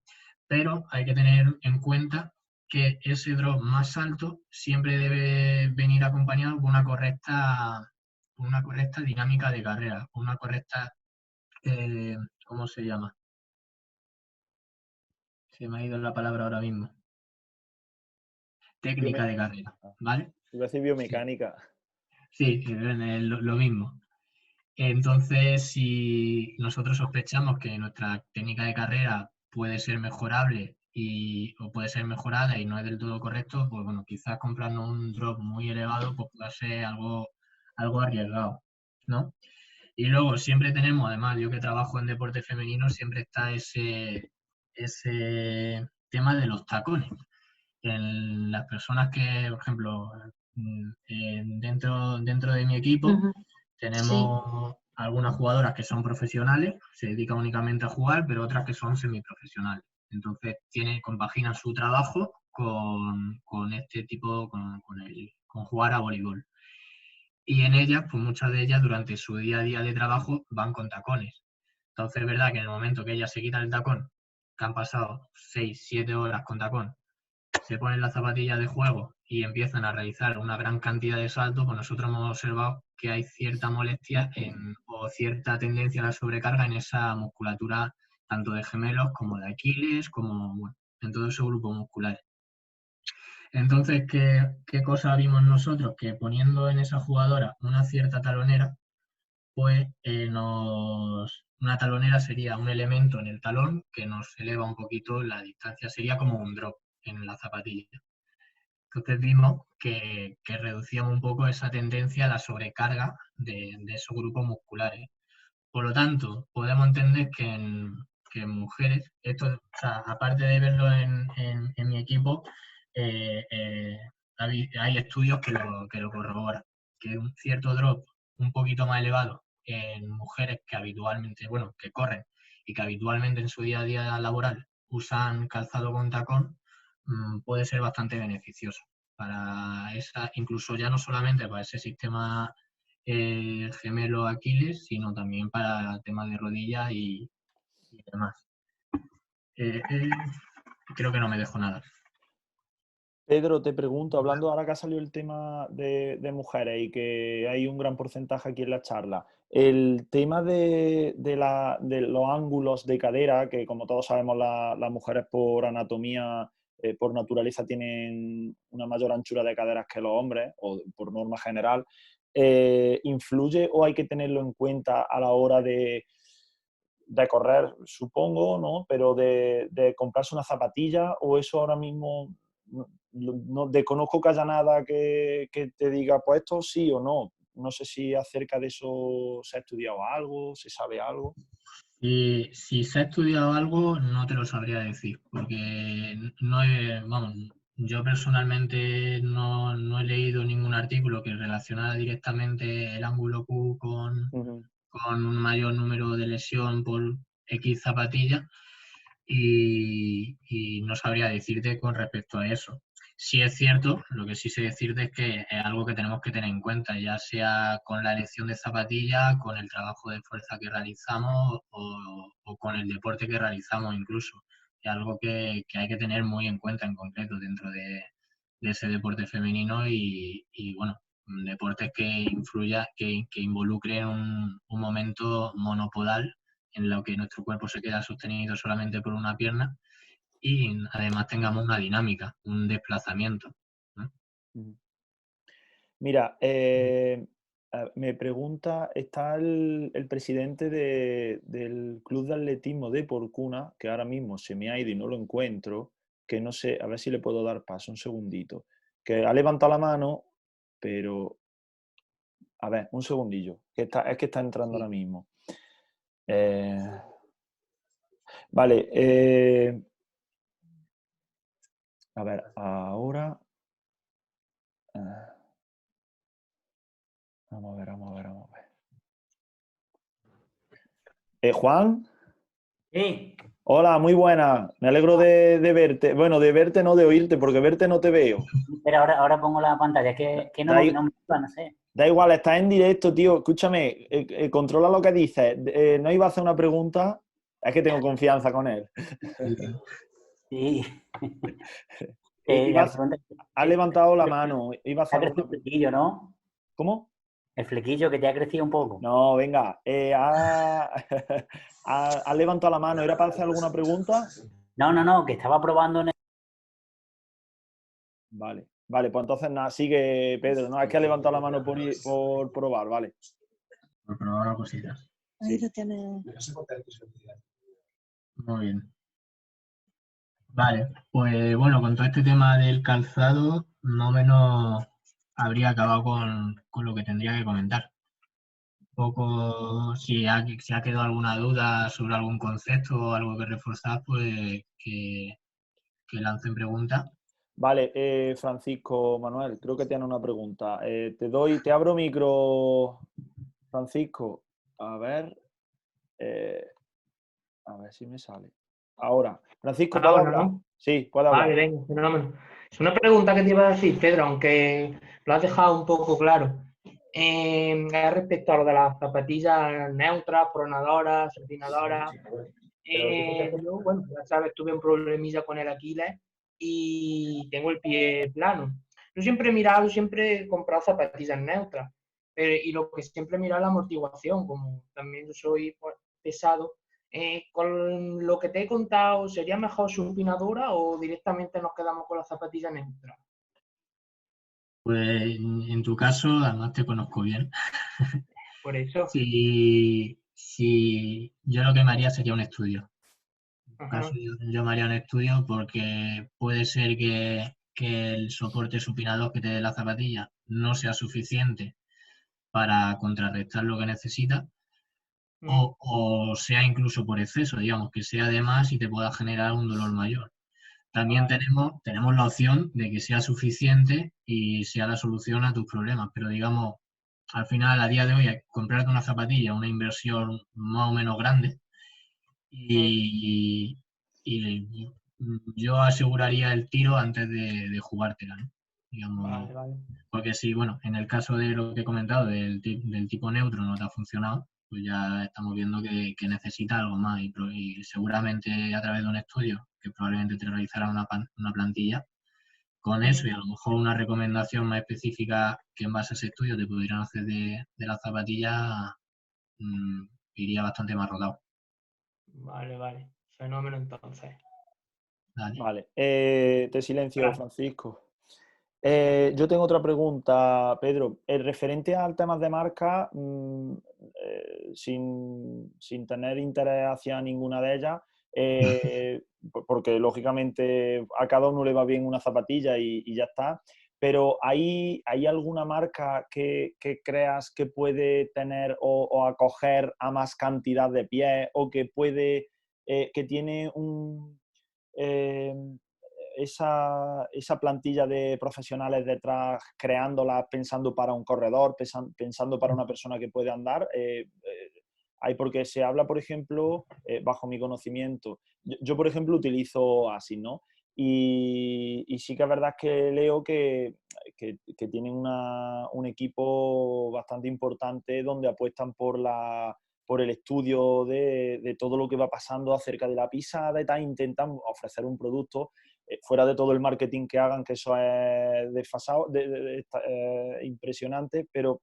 Pero hay que tener en cuenta que ese drop más alto siempre debe venir acompañado con una correcta dinámica de carrera, una correcta, ¿cómo se llama? Se me ha ido la palabra ahora mismo. Técnica de carrera, ¿vale? Iba a decir Sí, biomecánica. sí, lo mismo. Entonces, si nosotros sospechamos que nuestra técnica de carrera puede ser mejorable o puede ser mejorada y no es del todo correcto, pues bueno, quizás comprando un drop muy elevado pues pueda ser algo arriesgado, ¿no? Y luego siempre tenemos, además, yo que trabajo en deporte femenino, siempre está ese tema de los tacones. En las personas que, por ejemplo, dentro de mi equipo, Sí, tenemos algunas jugadoras que son profesionales, se dedican únicamente a jugar, pero otras que son semiprofesionales. Entonces, compaginan su trabajo con este tipo, con jugar a voleibol. Y en ellas, pues muchas de ellas durante su día a día de trabajo van con tacones. Entonces es verdad que en el momento que ellas se quitan el tacón, que han pasado 6, 7 horas con tacón, se ponen las zapatillas de juego y empiezan a realizar una gran cantidad de saltos, pues nosotros hemos observado que hay cierta molestia o cierta tendencia a la sobrecarga en esa musculatura, tanto de gemelos como de Aquiles, como bueno, en todo ese grupo muscular. Entonces, ¿qué cosa vimos nosotros? Que poniendo en esa jugadora una cierta talonera, pues una talonera sería un elemento en el talón que nos eleva un poquito la distancia, sería como un drop en la zapatilla. Entonces vimos que reducíamos un poco esa tendencia a la sobrecarga de esos grupos musculares. Por lo tanto, podemos entender que en mujeres, esto, o sea, aparte de verlo en mi equipo, eh, eh, hay estudios que lo corroboran, que un cierto drop un poquito más elevado en mujeres que habitualmente, bueno, que corren y que habitualmente en su día a día laboral usan calzado con tacón, puede ser bastante beneficioso para esa, incluso ya no solamente para ese sistema gemelo Aquiles, sino también para temas de rodilla y demás. Eh, eh, Creo que no me dejo nada. Pedro, te pregunto, hablando ahora que ha salido el tema de mujeres y que hay un gran porcentaje aquí en la charla, el tema de los ángulos de cadera, que como todos sabemos las mujeres por anatomía, por naturaleza tienen una mayor anchura de caderas que los hombres, o por norma general, ¿influye o hay que tenerlo en cuenta a la hora de correr, supongo, ¿no? Pero de comprarse una zapatilla, o eso ahora mismo no desconozco que haya nada que te diga, pues esto sí o no. No sé si acerca de eso se ha estudiado algo, se sabe algo. Y si se ha estudiado algo, no te lo sabría decir, porque no vamos, yo personalmente no he leído ningún artículo que relacionara directamente el ángulo Q Ujú. con un mayor número de lesión por X zapatilla, y no sabría decirte con respecto a eso. Sí es cierto, lo que sí sé decirte es que es algo que tenemos que tener en cuenta, ya sea con la elección de zapatilla, con el trabajo de fuerza que realizamos o con el deporte que realizamos incluso. Es algo que hay que tener muy en cuenta en concreto dentro de ese deporte femenino y bueno, deportes que influya, que involucren un momento monopodal en lo que nuestro cuerpo se queda sostenido solamente por una pierna y además tengamos una dinámica, un desplazamiento, ¿no? Ujú. Mira, me pregunta, está el presidente del Club de Atletismo de Porcuna, que ahora mismo se me ha ido y no lo encuentro, que no sé, a ver si le puedo dar paso, un segundito, que ha levantado la mano, pero, a ver, un segundillo, es que está entrando ahora Sí. mismo. Eh, vale, a ver, ahora... vamos a ver, vamos a ver, vamos a ver. Juan, Sí, hola, muy buena. Me alegro de verte. Bueno, de verte no, de oírte, porque verte no te veo. pero ahora pongo la pantalla, que Da, no me iba, no sé. da igual, estás en directo, tío. Escúchame, controla lo que dices. No iba a hacer una pregunta, es que tengo confianza con él. Sí. La Ibas, pregunta has es, levantado la mano, iba a te hacer ha crecido alguna el pregunta. flequillo, ¿no? ¿Cómo? El flequillo que te ha crecido un poco. No, venga. Has levantado la mano, ¿era para hacer alguna pregunta? No, que estaba probando en el... Vale, vale, pues entonces nada, sigue Pedro. No, es que ha levantado la mano por probar, vale. Por probar una cosita. Sí. Muy bien. Vale, pues bueno, con todo este tema del calzado, más o menos habría acabado con lo que tendría que comentar. Un poco, si ha quedado alguna duda sobre algún concepto o algo que reforzar, pues que lancen preguntas. Vale, Francisco Manuel, creo que tiene una pregunta. Te abro micro, Francisco. A ver si me sale. Ahora. Francisco, ¿puedo Ahora, hablar? ¿no? Sí, puedo hablar. Vale, venga, fenómeno. Es una pregunta que te iba a decir, Pedro, aunque lo has dejado un poco claro. Respecto a lo de las zapatillas neutras, pronadoras, supinadoras. Yo, bueno, ya sabes, tuve un problemilla con el Aquiles y tengo el pie plano. Yo siempre he mirado, siempre he comprado zapatillas neutras. Y lo que siempre he mirado es la amortiguación, como también yo soy pues, pesado. Con lo que te he contado, ¿sería mejor supinadora o directamente nos quedamos con la zapatilla neutra? Pues en tu caso, además te conozco bien. Por eso. Si yo lo que me haría sería un estudio. En tu Ajá. caso, yo me haría un estudio porque puede ser que el soporte supinador que te dé la zapatilla no sea suficiente para contrarrestar lo que necesita o sea incluso por exceso, digamos, que sea de más y te pueda generar un dolor mayor. También tenemos la opción de que sea suficiente y sea la solución a tus problemas, pero digamos, al final, a día de hoy, comprarte una zapatilla es una inversión más o menos grande y yo aseguraría el tiro antes de jugártela, ¿no? Digamos, Vale. porque si, bueno, en el caso de lo que he comentado, del tipo neutro no te ha funcionado, pues ya estamos viendo que necesita algo más y seguramente a través de un estudio que probablemente te realizará una plantilla, con eso y a lo mejor una recomendación más específica que en base a ese estudio te pudieran hacer de la zapatilla, iría bastante más rodado. Vale. Fenómeno entonces. Dale. Vale. Te silencio, Francisco. Yo tengo otra pregunta, Pedro. Referente al tema de marca, sin tener interés hacia ninguna de ellas, porque lógicamente a cada uno le va bien una zapatilla y ya está, pero ¿hay alguna marca que creas que puede tener o acoger a más cantidad de pies o que puede, que tiene esa plantilla de profesionales detrás, creándola pensando para un corredor, pensando para una persona que puede andar? Hay porque se habla, por ejemplo, bajo mi conocimiento, yo, por ejemplo, utilizo ASICS, ¿no? Y sí que es verdad que leo que tienen un equipo bastante importante donde apuestan por el estudio de todo lo que va pasando acerca de la pisada y tal, intentan ofrecer un producto fuera de todo el marketing que hagan, que eso es desfasado, impresionante, pero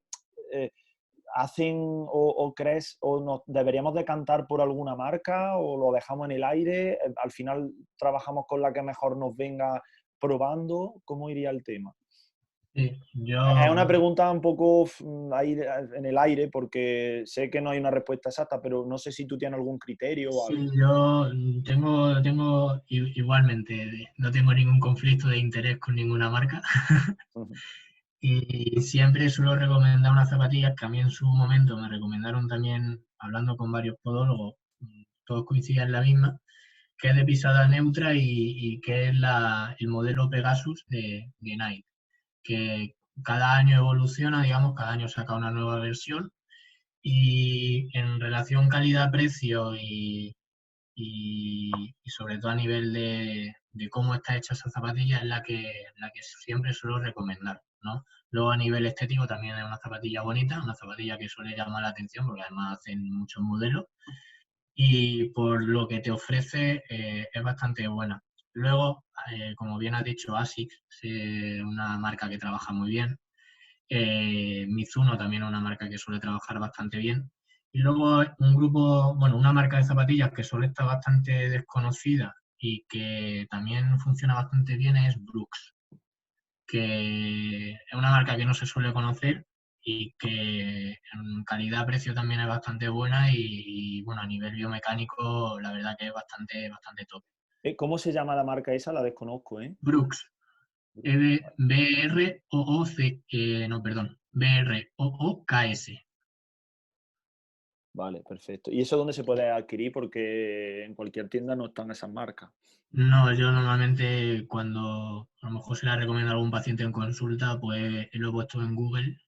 ¿hacen o crees o nos deberíamos decantar por alguna marca o lo dejamos en el aire? Al final trabajamos con la que mejor nos venga probando. ¿Cómo iría el tema? Sí, Es una pregunta un poco ahí en el aire porque sé que no hay una respuesta exacta, pero no sé si tú tienes algún criterio o algo. Sí, yo tengo igualmente, no tengo ningún conflicto de interés con ninguna marca y siempre suelo recomendar unas zapatillas que a mí en su momento me recomendaron también, hablando con varios podólogos, todos coincidían en la misma, que es de pisada neutra y que es el modelo Pegasus de Nike, que cada año evoluciona, digamos, cada año saca una nueva versión y en relación calidad-precio y sobre todo a nivel de cómo está hecha esa zapatilla es la que siempre suelo recomendar, ¿no? Luego a nivel estético también es una zapatilla bonita, una zapatilla que suele llamar la atención porque además hacen muchos modelos y por lo que te ofrece es bastante buena. Luego, como bien has dicho, ASICS es una marca que trabaja muy bien. Mizuno también es una marca que suele trabajar bastante bien. Y luego una marca de zapatillas que suele estar bastante desconocida y que también funciona bastante bien es Brooks, que es una marca que no se suele conocer y que en calidad-precio también es bastante buena y bueno, a nivel biomecánico la verdad que es bastante top. ¿Cómo se llama la marca esa? La desconozco, ¿eh? Brooks. B-R-O-O-C, no, perdón, B-R-O-O-K-S. Vale, perfecto. ¿Y eso dónde se puede adquirir? Porque en cualquier tienda no están esas marcas. No, yo normalmente cuando a lo mejor se la recomiendo a algún paciente en consulta, pues lo he puesto en Google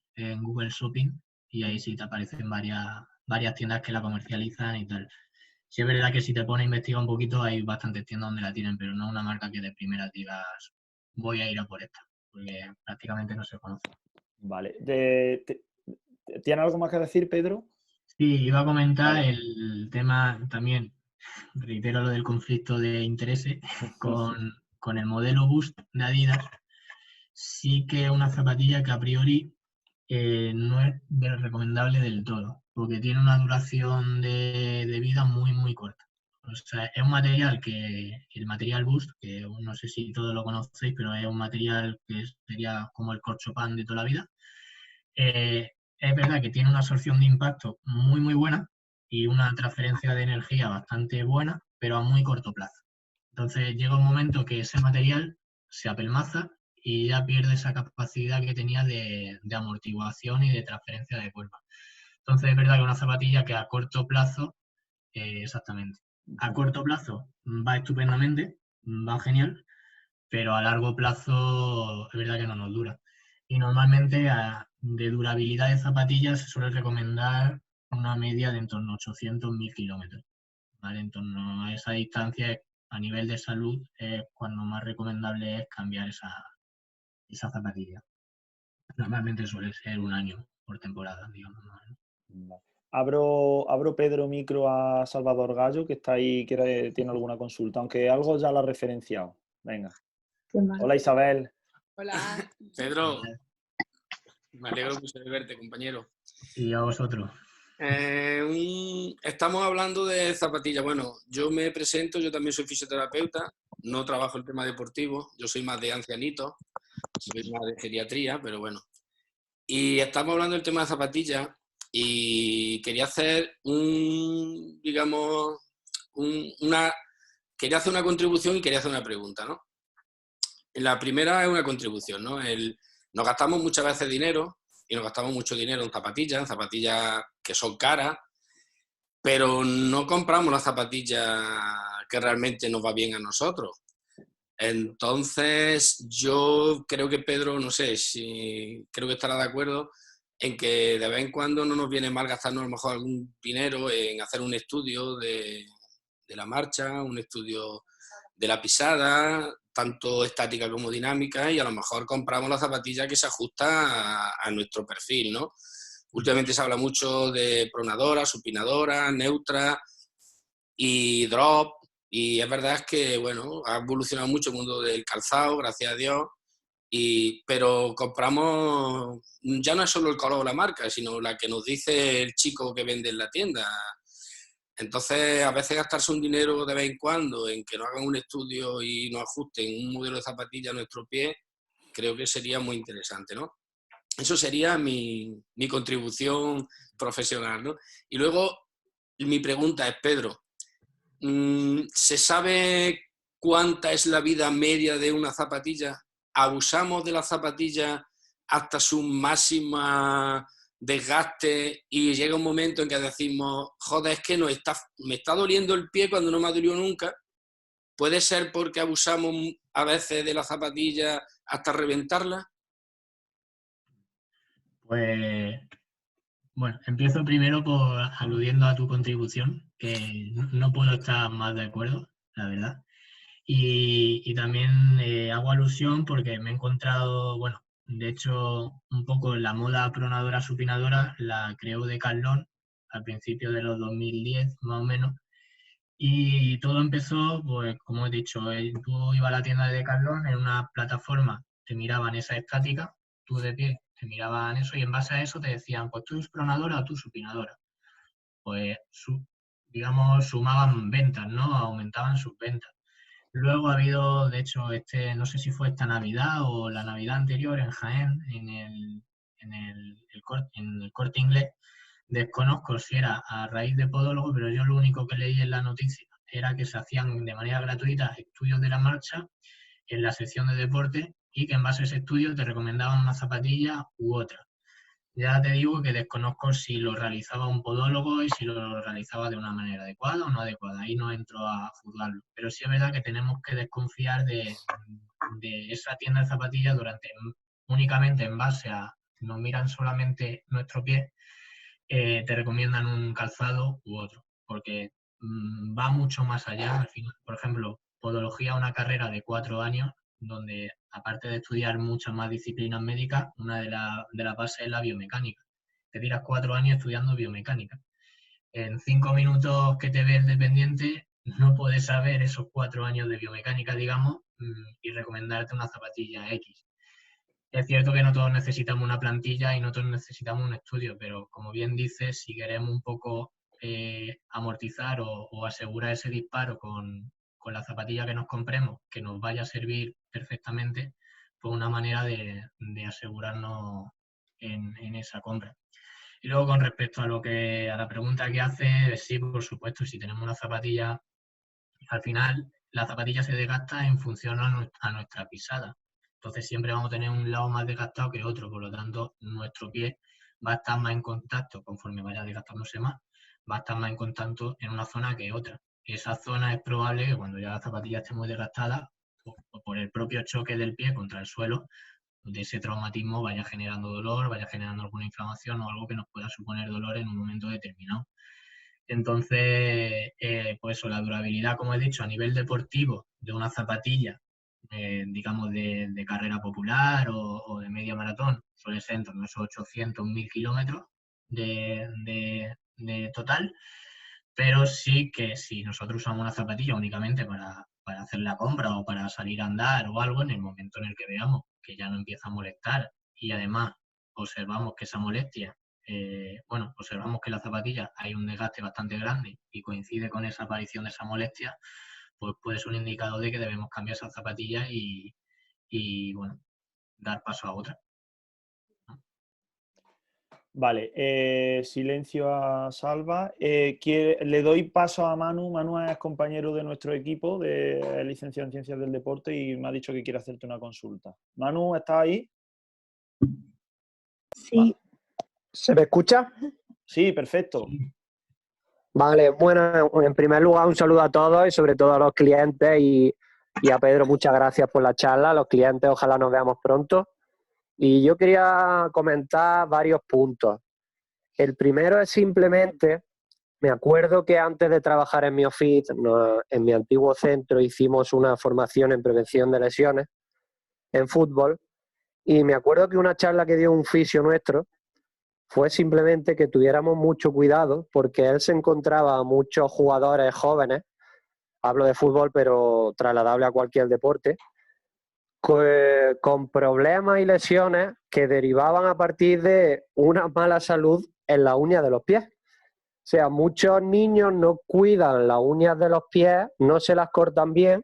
Shopping, y ahí sí te aparecen varias tiendas que la comercializan y tal. Sí es verdad que si te pones a investigar un poquito hay bastantes tiendas donde la tienen, pero no una marca que de primera digas voy a ir a por esta, porque prácticamente no se conoce. Vale. ¿Tiene algo más que decir, Pedro? Sí, iba a comentar Vale. el tema también, reitero lo del conflicto de intereses, con el modelo Boost de Adidas. Sí que es una zapatilla que a priori no es recomendable del todo, porque tiene una duración de vida muy corta. O sea, es un material el material Boost, que no sé si todos lo conocéis, pero es un material que sería como el corchopán de toda la vida. Es verdad que tiene una absorción de impacto muy buena y una transferencia de energía bastante buena, pero a muy corto plazo. Entonces llega un momento que ese material se apelmaza y ya pierde esa capacidad que tenía de amortiguación y de transferencia de cuerpo. Entonces es verdad que una zapatilla que a corto plazo, exactamente, a corto plazo va estupendamente, va genial, pero a largo plazo es verdad que no nos dura. Y normalmente de durabilidad de zapatillas se suele recomendar una media de en torno a 800.000 kilómetros. ¿Vale? En torno a esa distancia, a nivel de salud, es cuando más recomendable es cambiar esa zapatilla. Normalmente suele ser un año por temporada, digamos. Vale. Abro Pedro micro a Salvador Gallo, que está ahí, tiene alguna consulta, aunque algo ya lo ha referenciado. Venga. Hola, Isabel. Hola. Pedro, me alegro mucho de verte, compañero. Y a vosotros. Estamos hablando de zapatillas. Bueno, yo me presento, yo también soy fisioterapeuta, no trabajo el tema deportivo, yo soy más de ancianitos, soy más de geriatría, pero bueno. Y estamos hablando del tema de zapatillas y quería hacer quería hacer una contribución y quería hacer una pregunta, ¿no? La primera es una contribución, ¿no? Nos gastamos muchas veces dinero y nos gastamos mucho dinero en zapatillas que son caras, pero no compramos las zapatillas que realmente nos va bien a nosotros. Entonces, yo creo que Pedro, no sé, creo que estará de acuerdo en que de vez en cuando no nos viene mal gastarnos a lo mejor algún dinero en hacer un estudio de la marcha, un estudio de la pisada, tanto estática como dinámica, y a lo mejor compramos la zapatilla que se ajusta a nuestro perfil, ¿no? Últimamente se habla mucho de pronadora, supinadora, neutra y drop, y es verdad que, bueno, ha evolucionado mucho el mundo del calzado, gracias a Dios, pero compramos, ya no es solo el color o la marca, sino la que nos dice el chico que vende en la tienda. Entonces, a veces gastarse un dinero de vez en cuando en que nos hagan un estudio y nos ajusten un modelo de zapatilla a nuestro pie, creo que sería muy interesante, ¿no? Eso sería mi contribución profesional, ¿no? Y luego, mi pregunta es, Pedro, ¿se sabe cuánta es la vida media de una zapatilla? ¿Abusamos de la zapatilla hasta su máxima desgaste y llega un momento en que decimos, joder, es que me está doliendo el pie cuando no me ha dolido nunca? ¿Puede ser porque abusamos a veces de la zapatilla hasta reventarla? Pues, bueno, empiezo primero por aludiendo a tu contribución, que no puedo estar más de acuerdo, la verdad. Y también hago alusión porque me he encontrado, bueno, de hecho, un poco la moda pronadora supinadora la creó Decathlon al principio de los 2010, más o menos. Y todo empezó, pues, como he dicho, tú ibas a la tienda de Decathlon, en una plataforma te miraban esa estática, tú de pie te miraban eso y en base a eso te decían, pues tú eres pronadora o tú supinadora. Pues, digamos, sumaban ventas, ¿no? Aumentaban sus ventas. Luego ha habido, de hecho, no sé si fue esta Navidad o la Navidad anterior en Jaén, en el Corte Inglés. Desconozco si era a raíz de podólogo, pero yo lo único que leí en la noticia era que se hacían de manera gratuita estudios de la marcha en la sección de deporte y que en base a ese estudio te recomendaban una zapatilla u otra. Ya te digo que desconozco si lo realizaba un podólogo y si lo realizaba de una manera adecuada o no adecuada. Ahí no entro a juzgarlo. Pero sí es verdad que tenemos que desconfiar de esa tienda de zapatillas únicamente en base a, nos miran solamente nuestro pie, te recomiendan un calzado u otro. Porque va mucho más allá. Al final, por ejemplo, podología, una carrera de 4 años, donde aparte de estudiar muchas más disciplinas médicas, una de las bases es la biomecánica. Te tiras 4 años estudiando biomecánica. En 5 minutos que te ve el dependiente, no puedes saber esos 4 años de biomecánica, digamos, y recomendarte una zapatilla X. Es cierto que no todos necesitamos una plantilla y no todos necesitamos un estudio, pero como bien dices, si queremos un poco amortizar o asegurar ese disparo con la zapatilla que nos compremos, que nos vaya a servir perfectamente, pues una manera de asegurarnos en esa compra. Y luego con respecto a la pregunta que hace, sí, por supuesto, si tenemos una zapatilla, al final la zapatilla se desgasta en función a nuestra pisada. Entonces siempre vamos a tener un lado más desgastado que otro, por lo tanto nuestro pie va a estar más en contacto, conforme vaya desgastándose más, va a estar más en contacto en una zona que otra. Esa zona es probable que cuando ya la zapatilla esté muy desgastada, o por el propio choque del pie contra el suelo, de ese traumatismo vaya generando dolor, vaya generando alguna inflamación o algo que nos pueda suponer dolor en un momento determinado. Entonces, pues eso, la durabilidad, como he dicho, a nivel deportivo de una zapatilla, digamos, de carrera popular o de media maratón, suele ser en torno a esos 800, 1000 kilómetros de total, pero sí que si nosotros usamos una zapatilla únicamente para hacer la compra o para salir a andar o algo, en el momento en el que veamos que ya no empieza a molestar y además observamos que esa molestia, observamos que en la zapatilla hay un desgaste bastante grande y coincide con esa aparición de esa molestia, pues puede ser un indicador de que debemos cambiar esa zapatilla y bueno, dar paso a otra. Vale, silencio a Salva. Le doy paso a Manu. Manu es compañero de nuestro equipo, de licenciado en Ciencias del Deporte, y me ha dicho que quiere hacerte una consulta. Manu, ¿estás ahí? Sí. ¿Se me escucha? Sí, perfecto. Vale, bueno, en primer lugar un saludo a todos y sobre todo a los clientes y a Pedro, muchas gracias por la charla. A los clientes, ojalá nos veamos pronto. Y yo quería comentar varios puntos. El primero es simplemente, me acuerdo que antes de trabajar en Miofit, en mi antiguo centro, hicimos una formación en prevención de lesiones en fútbol y me acuerdo que una charla que dio un fisio nuestro fue simplemente que tuviéramos mucho cuidado porque él se encontraba a muchos jugadores jóvenes, hablo de fútbol pero trasladable a cualquier deporte, con problemas y lesiones que derivaban a partir de una mala salud en las uñas de los pies. O sea, muchos niños no cuidan las uñas de los pies, no se las cortan bien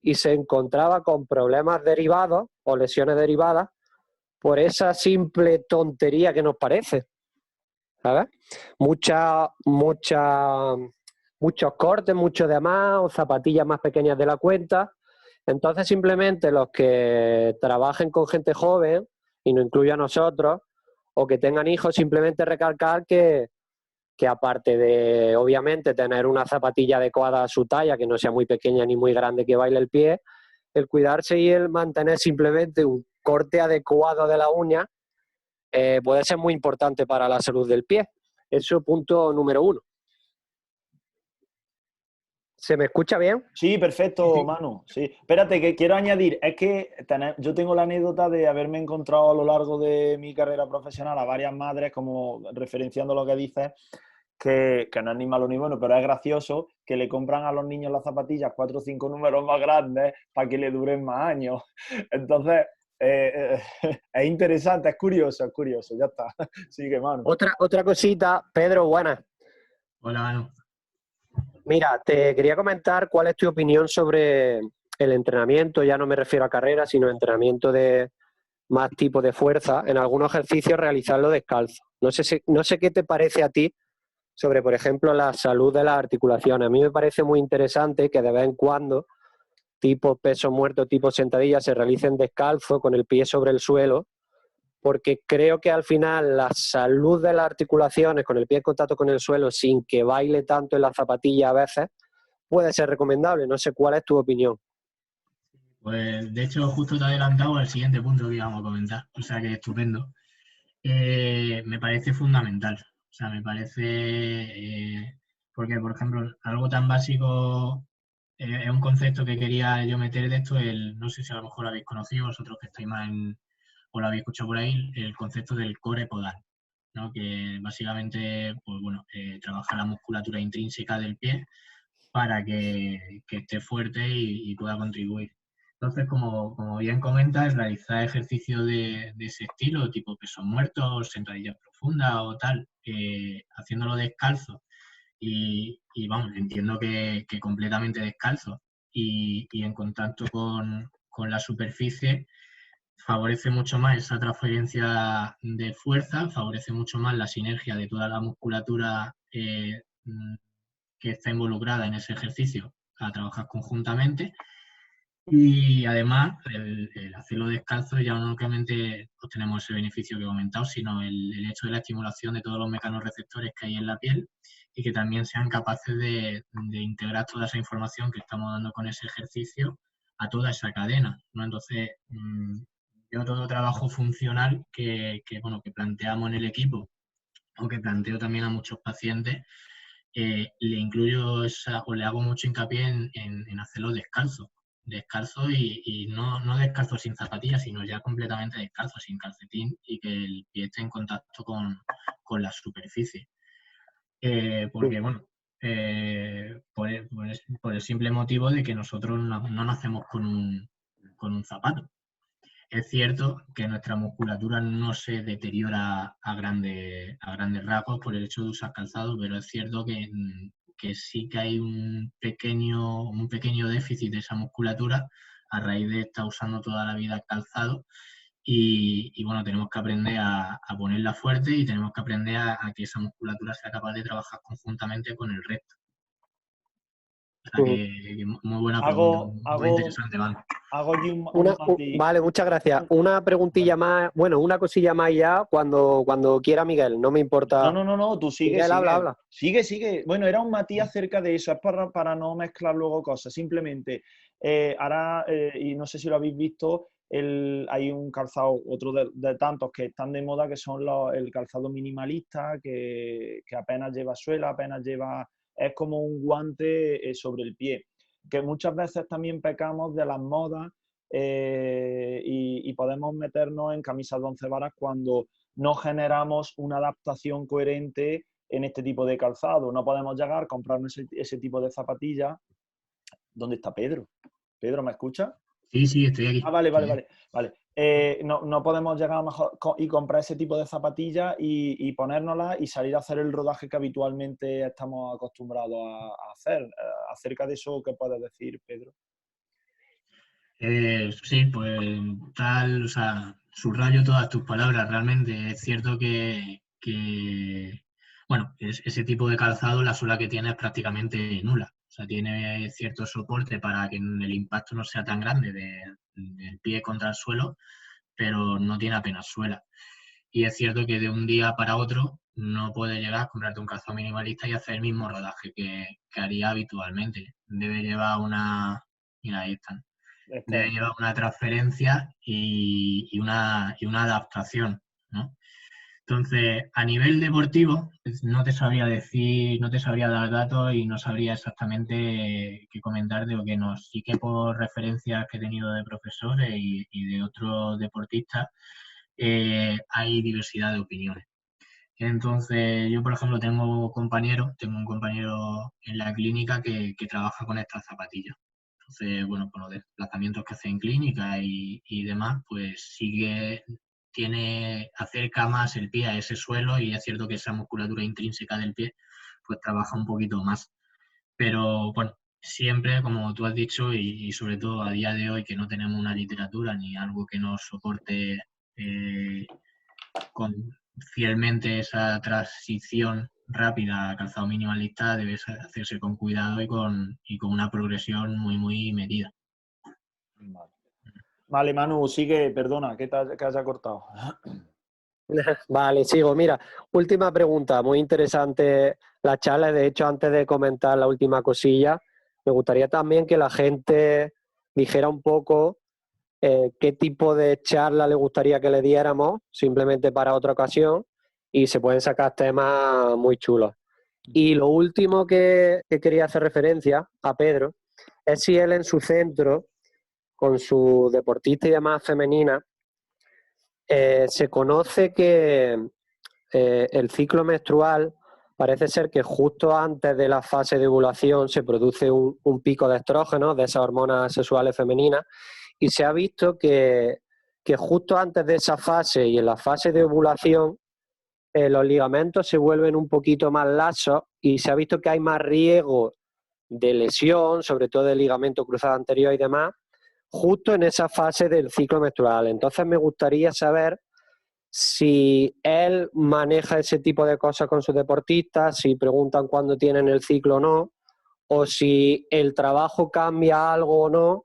y se encontraba con problemas derivados o lesiones derivadas por esa simple tontería que nos parece. ¿Sabes? Muchos cortes, mucho de más, o zapatillas más pequeñas de la cuenta. Entonces, simplemente los que trabajen con gente joven, y nos incluye a nosotros, o que tengan hijos, simplemente recalcar que aparte de, obviamente, tener una zapatilla adecuada a su talla, que no sea muy pequeña ni muy grande que baile el pie, el cuidarse y el mantener simplemente un corte adecuado de la uña puede ser muy importante para la salud del pie. Eso es punto número 1. ¿Se me escucha bien? Sí, perfecto, Manu. Sí. Espérate, que quiero añadir, es que yo tengo la anécdota de haberme encontrado a lo largo de mi carrera profesional a varias madres, como referenciando lo que dices, que no es ni malo ni bueno, pero es gracioso que le compran a los niños las zapatillas 4 o 5 números más grandes para que le duren más años. Entonces, es interesante, es curioso, ya está. Sigue, Manu. Otra cosita, Pedro, buenas. Hola, Manu. Mira, te quería comentar cuál es tu opinión sobre el entrenamiento, ya no me refiero a carrera, sino entrenamiento de más tipo de fuerza, en algunos ejercicios realizarlo descalzo. No sé qué te parece a ti sobre, por ejemplo, la salud de las articulaciones. A mí me parece muy interesante que de vez en cuando, tipo peso muerto, tipo sentadilla, se realicen descalzo, con el pie sobre el suelo, porque creo que al final la salud de las articulaciones con el pie en contacto con el suelo sin que baile tanto en la zapatilla a veces puede ser recomendable. No sé cuál es tu opinión. Pues de hecho justo te he adelantado al siguiente punto que íbamos a comentar, o sea que estupendo. Me parece fundamental, o sea, me parece Porque, por ejemplo, algo tan básico, es un concepto que quería yo meter de esto, no sé si a lo mejor lo habéis conocido, vosotros que estáis más o lo habéis escuchado por ahí, el concepto del core podal, ¿no? Que básicamente, pues bueno, trabaja la musculatura intrínseca del pie para que esté fuerte y pueda contribuir. Entonces, como bien comentas, realizar ejercicios de ese estilo, tipo pesos muertos, sentadillas profundas o tal, haciéndolo descalzo y vamos, entiendo que completamente descalzo y en contacto con la superficie, favorece mucho más esa transferencia de fuerza, favorece mucho más la sinergia de toda la musculatura que está involucrada en ese ejercicio a trabajar conjuntamente. Y además, el hacerlo descalzo ya no únicamente obtenemos ese beneficio que he comentado, sino el hecho de la estimulación de todos los mecanorreceptores que hay en la piel y que también sean capaces de integrar toda esa información que estamos dando con ese ejercicio a toda esa cadena, ¿no? Entonces, yo todo trabajo funcional bueno, que planteamos en el equipo o que planteo también a muchos pacientes, le incluyo o le hago mucho hincapié en hacerlo descalzo y no descalzo sin zapatillas, sino ya completamente descalzo, sin calcetín y que el pie esté en contacto con la superficie. Porque, bueno, por el simple motivo de que nosotros no nacemos con un zapato. Es cierto que nuestra musculatura no se deteriora a grandes rasgos por el hecho de usar calzado, pero es cierto que sí que hay un pequeño déficit de esa musculatura a raíz de estar usando toda la vida calzado y bueno, tenemos que aprender a ponerla fuerte y tenemos que aprender a que esa musculatura sea capaz de trabajar conjuntamente con el resto. O sea que muy buena pregunta, muy interesante, Manu. Hago allí vale, muchas gracias. Una preguntilla más, bueno, una cosilla más ya cuando quiera Miguel, no me importa. No, tú sigue. Miguel, habla. Sigue. Bueno, era un matiz acerca de eso, es para no mezclar luego cosas. Simplemente, ahora, y no sé si lo habéis visto, hay un calzado, otro de tantos que están de moda, que son el calzado minimalista, que apenas lleva suela, es como un guante sobre el pie. Que muchas veces también pecamos de las modas y podemos meternos en camisas de 11 varas cuando no generamos una adaptación coherente en este tipo de calzado. No podemos llegar a comprarnos ese tipo de zapatillas. ¿Dónde está Pedro? ¿Pedro, me escucha? Sí, estoy aquí. Vale. No podemos llegar a lo mejor y comprar ese tipo de zapatillas y ponérnoslas y salir a hacer el rodaje que habitualmente estamos acostumbrados a hacer. Acerca de eso, ¿qué puedes decir, Pedro? Sí, pues tal, o sea, subrayo todas tus palabras. Realmente es cierto que bueno, ese tipo de calzado, la suela que tiene es prácticamente nula. O sea, tiene cierto soporte para que el impacto no sea tan grande del pie contra el suelo, pero no tiene apenas suela. Y es cierto que de un día para otro no puedes llegar a comprarte un calzado minimalista y hacer el mismo rodaje que haría habitualmente. Debe llevar mira, ahí están. Debe llevar una transferencia y una adaptación, ¿no? Entonces, a nivel deportivo, no te sabría decir, no te sabría dar datos y no sabría exactamente qué comentar de lo que no. Sí que por referencias que he tenido de profesores y de otros deportistas, hay diversidad de opiniones. Entonces, yo, por ejemplo, tengo un compañero en la clínica que trabaja con estas zapatillas. Entonces, bueno, con los desplazamientos que hace en clínica y demás, pues sigue acerca más el pie a ese suelo y es cierto que esa musculatura intrínseca del pie pues trabaja un poquito más. Pero bueno, siempre, como tú has dicho, y sobre todo a día de hoy que no tenemos una literatura ni algo que nos soporte con fielmente esa transición rápida a calzado minimalista, debe hacerse con cuidado y con una progresión muy medida. Vale, Manu, sigue, perdona, que haya cortado. Vale, sigo. Mira, última pregunta, muy interesante la charla. De hecho, antes de comentar la última cosilla, me gustaría también que la gente dijera un poco qué tipo de charla le gustaría que le diéramos, simplemente para otra ocasión, y se pueden sacar temas muy chulos. Y lo último que quería hacer referencia a Pedro es si él en su centro, con su deportista y demás femenina, se conoce que el ciclo menstrual parece ser que justo antes de la fase de ovulación se produce un pico de estrógenos, de esas hormonas sexuales femeninas, y se ha visto que justo antes de esa fase y en la fase de ovulación los ligamentos se vuelven un poquito más laxos y se ha visto que hay más riesgo de lesión, sobre todo del ligamento cruzado anterior y demás, justo en esa fase del ciclo menstrual. Entonces me gustaría saber si él maneja ese tipo de cosas con sus deportistas, si preguntan cuándo tienen el ciclo o no, o si el trabajo cambia algo o no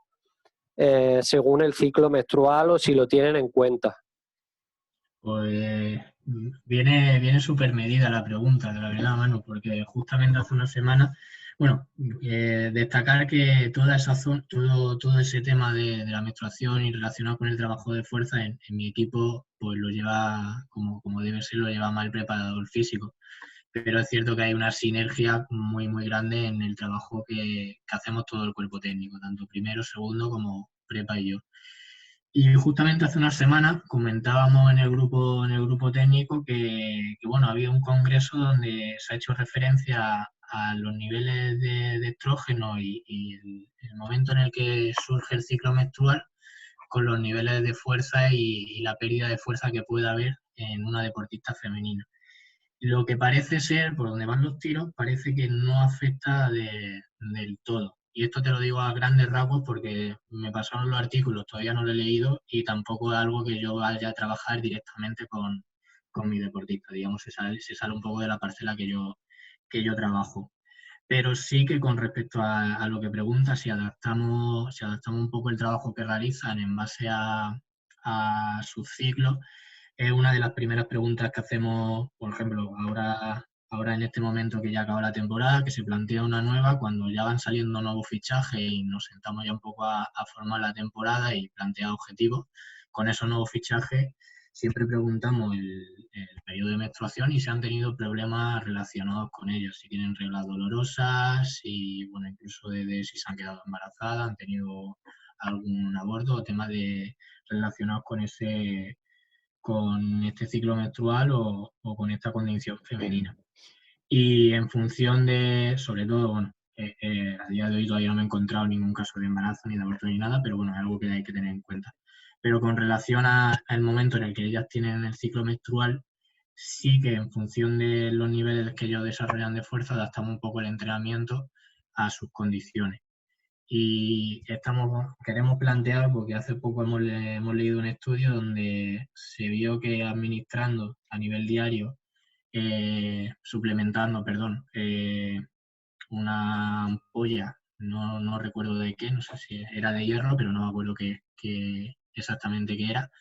según el ciclo menstrual o si lo tienen en cuenta. Pues viene súper medida la pregunta, de la verdad, Manu, porque justamente hace una semana, bueno, destacar que toda esa zona, todo ese tema de la menstruación y relacionado con el trabajo de fuerza en mi equipo, pues lo lleva, como debe ser, lo lleva mal preparado el físico. Pero es cierto que hay una sinergia muy, muy grande en el trabajo que hacemos todo el cuerpo técnico, tanto primero, segundo como prepa y yo. Y justamente hace unas semanas comentábamos en el grupo técnico que bueno, ha habido un congreso donde se ha hecho referencia a los niveles de estrógeno y el momento en el que surge el ciclo menstrual con los niveles de fuerza y la pérdida de fuerza que puede haber en una deportista femenina. Lo que parece ser, por donde van los tiros, parece que no afecta del todo. Y esto te lo digo a grandes rasgos porque me pasaron los artículos, todavía no lo he leído y tampoco es algo que yo vaya a trabajar directamente con mi deportista. Digamos, se sale un poco de la parcela que yo trabajo. Pero sí que con respecto a lo que preguntas, si adaptamos un poco el trabajo que realizan en base a sus ciclos, es una de las primeras preguntas que hacemos, por ejemplo, ahora en este momento que ya acaba la temporada, que se plantea una nueva, cuando ya van saliendo nuevos fichajes y nos sentamos ya un poco a formar la temporada y plantear objetivos, con esos nuevos fichajes siempre preguntamos el periodo de menstruación y si han tenido problemas relacionados con ellos, si tienen reglas dolorosas, si, bueno, incluso de si se han quedado embarazadas, han tenido algún aborto o temas relacionados con este ciclo menstrual o con esta condición femenina. Y en función de, sobre todo, bueno, a día de hoy todavía no me he encontrado ningún caso de embarazo ni de aborto ni nada, pero bueno, es algo que hay que tener en cuenta. Pero con relación al momento en el que ellas tienen el ciclo menstrual, sí que en función de los niveles que ellos desarrollan de fuerza, adaptamos un poco el entrenamiento a sus condiciones. Y queremos plantear, porque hace poco hemos leído un estudio donde se vio que administrando a nivel diario, suplementando, una ampolla, no recuerdo de qué, no sé si era de hierro, pero no me acuerdo exactamente qué era,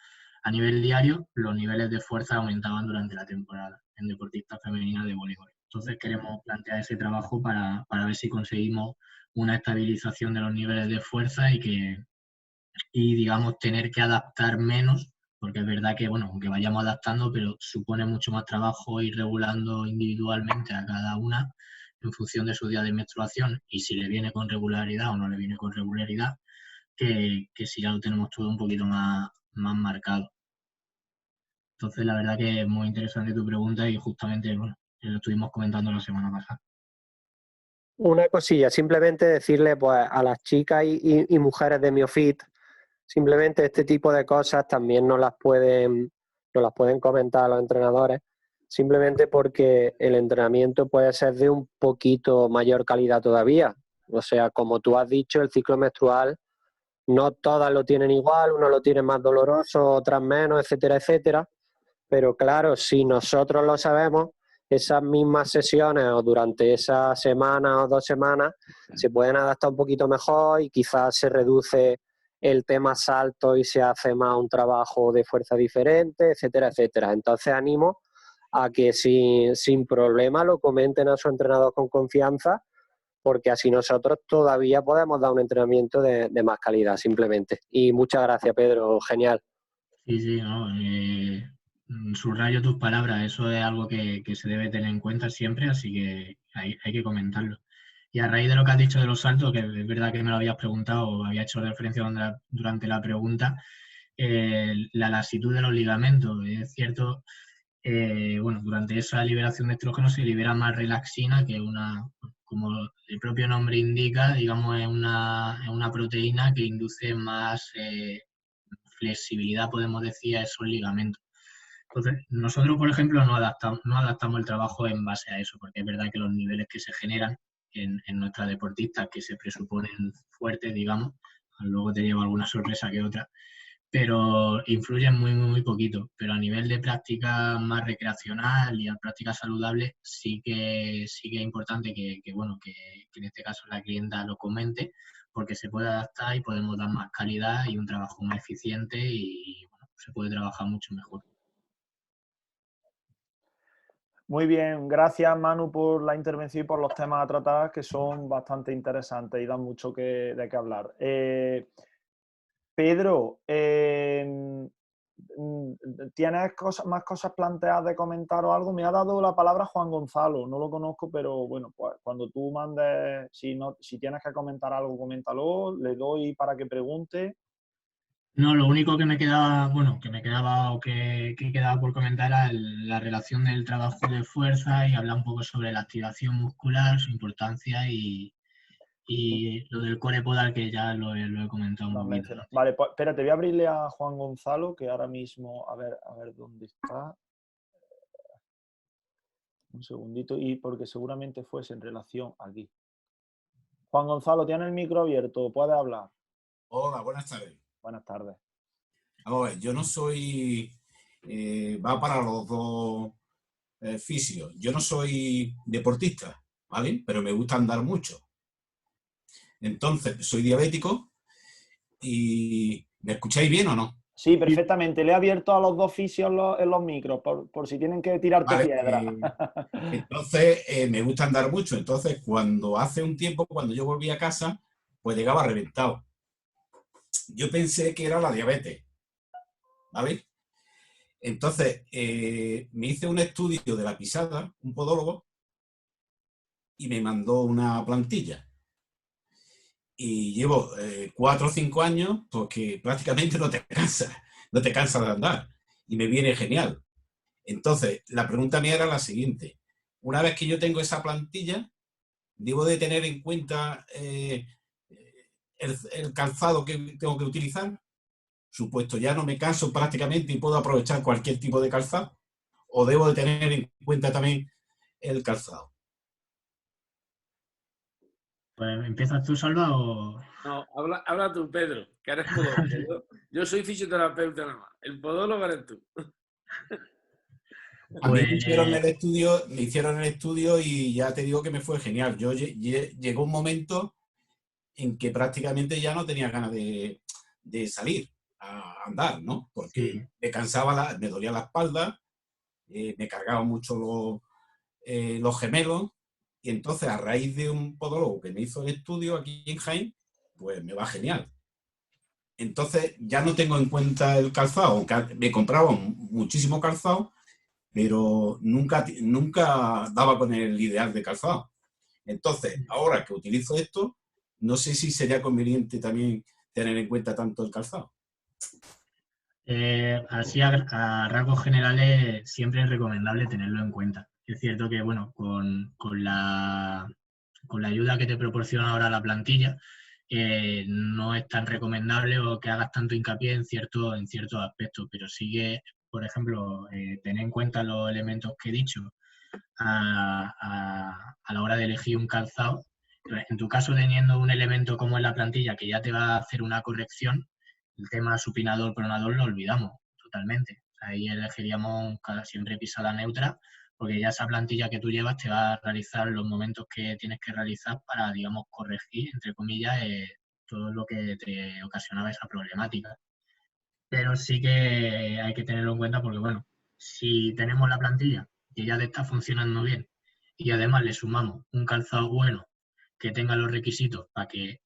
a nivel diario los niveles de fuerza aumentaban durante la temporada en deportistas femeninas de voleibol. Entonces queremos plantear ese trabajo para ver si conseguimos una estabilización de los niveles de fuerza y digamos tener que adaptar menos, porque es verdad que, bueno, aunque vayamos adaptando, pero supone mucho más trabajo ir regulando individualmente a cada una en función de su día de menstruación y si le viene con regularidad o no le viene con regularidad, que si ya lo tenemos todo un poquito más marcado. Entonces, la verdad que es muy interesante tu pregunta y justamente, bueno, lo estuvimos comentando la semana pasada. Una cosilla, simplemente decirle pues, a las chicas y mujeres de Miofit, simplemente este tipo de cosas también nos las pueden comentar los entrenadores, simplemente porque el entrenamiento puede ser de un poquito mayor calidad todavía. O sea, como tú has dicho, el ciclo menstrual no todas lo tienen igual, unos lo tienen más doloroso, otras menos, etcétera, etcétera. Pero claro, si nosotros lo sabemos, esas mismas sesiones o durante esa semana o 2 semanas se pueden adaptar un poquito mejor y quizás se reduce el tema salto y se hace más un trabajo de fuerza diferente, etcétera, etcétera. Entonces animo a que sin problema lo comenten a su entrenador con confianza, porque así nosotros todavía podemos dar un entrenamiento de más calidad simplemente. Y muchas gracias, Pedro, genial. Sí, no, subrayo tus palabras, eso es algo que se debe tener en cuenta siempre, así que hay que comentarlo. Y a raíz de lo que has dicho de los saltos, que es verdad que me lo habías preguntado o había hecho referencia durante la pregunta, la lasitud de los ligamentos. Es cierto, bueno, durante esa liberación de estrógeno se libera más relaxina, que como el propio nombre indica, digamos, es una proteína que induce más flexibilidad, podemos decir, a esos ligamentos. Entonces, nosotros, por ejemplo, no adaptamos el trabajo en base a eso, porque es verdad que los niveles que se generan en nuestras deportistas, que se presuponen fuertes, digamos, luego te lleva alguna sorpresa que otra, pero influyen muy, muy, muy poquito. Pero a nivel de práctica más recreacional y a práctica saludable, sí que es importante que en este caso la clienta lo comente, porque se puede adaptar y podemos dar más calidad y un trabajo más eficiente y bueno, se puede trabajar mucho mejor. Muy bien, gracias Manu por la intervención y por los temas a tratar, que son bastante interesantes y dan mucho de qué hablar. Pedro, ¿tienes más cosas planteadas de comentar o algo? Me ha dado la palabra Juan Gonzalo, no lo conozco, pero bueno, pues cuando tú mandes, si tienes que comentar algo, coméntalo, le doy para que pregunte. No, lo único que me quedaba, o que quedaba por comentar era la relación del trabajo de fuerza y hablar un poco sobre la activación muscular, su importancia y lo del core podal, que ya lo he comentado un poquito. Vale, pues espérate, voy a abrirle a Juan Gonzalo, que ahora mismo, a ver dónde está. Un segundito, y porque seguramente fuese en relación aquí. Juan Gonzalo, tiene el micro abierto, puede hablar. Hola, buenas tardes. Buenas tardes. Vamos a ver, yo no soy, va para los dos fisios. Yo no soy deportista, ¿vale? Pero me gusta andar mucho. Entonces, soy diabético y ¿me escucháis bien o no? Sí, perfectamente. Le he abierto a los dos fisios en los micros, por si tienen que tirarte piedra. Entonces, me gusta andar mucho. Entonces, hace un tiempo, cuando yo volví a casa, pues llegaba reventado. Yo pensé que era la diabetes, ¿vale? Entonces, me hice un estudio de la pisada, un podólogo, y me mandó una plantilla. Y llevo 4 o 5 años porque prácticamente no te cansas de andar. Y me viene genial. Entonces, la pregunta mía era la siguiente. Una vez que yo tengo esa plantilla, ¿debo de tener en cuenta el calzado que tengo que utilizar? Supuesto, ya no me canso prácticamente y puedo aprovechar cualquier tipo de calzado. ¿O debo de tener en cuenta también el calzado? Pues, ¿empiezas tú, Salva, o...? No, habla tú, Pedro, que eres podólogo. Yo soy fisioterapeuta nada más. El podólogo eres tú. A mí me hicieron el estudio y ya te digo que me fue genial. Llegó un momento en que prácticamente ya no tenía ganas de salir a andar, ¿no? Porque Sí. me cansaba, me dolía la espalda, me cargaban mucho los gemelos, y entonces a raíz de un podólogo que me hizo el estudio aquí en Jaén, pues me va genial. Entonces ya no tengo en cuenta el calzado, me compraba muchísimo calzado, pero nunca daba con el ideal de calzado. Entonces, ahora que utilizo esto, no sé si sería conveniente también tener en cuenta tanto el calzado. Así a rasgos generales siempre es recomendable tenerlo en cuenta. Es cierto que, bueno, con la ayuda que te proporciona ahora la plantilla, no es tan recomendable o que hagas tanto hincapié en ciertos aspectos, pero sí que, por ejemplo, tener en cuenta los elementos que he dicho a la hora de elegir un calzado. En tu caso, teniendo un elemento como en la plantilla que ya te va a hacer una corrección, el tema supinador-pronador lo olvidamos totalmente. Ahí elegiríamos siempre pisada neutra, porque ya esa plantilla que tú llevas te va a realizar los momentos que tienes que realizar para, digamos, corregir, entre comillas, todo lo que te ocasionaba esa problemática. Pero sí que hay que tenerlo en cuenta porque, bueno, si tenemos la plantilla que ya te está funcionando bien y además le sumamos un calzado bueno que tenga los requisitos para que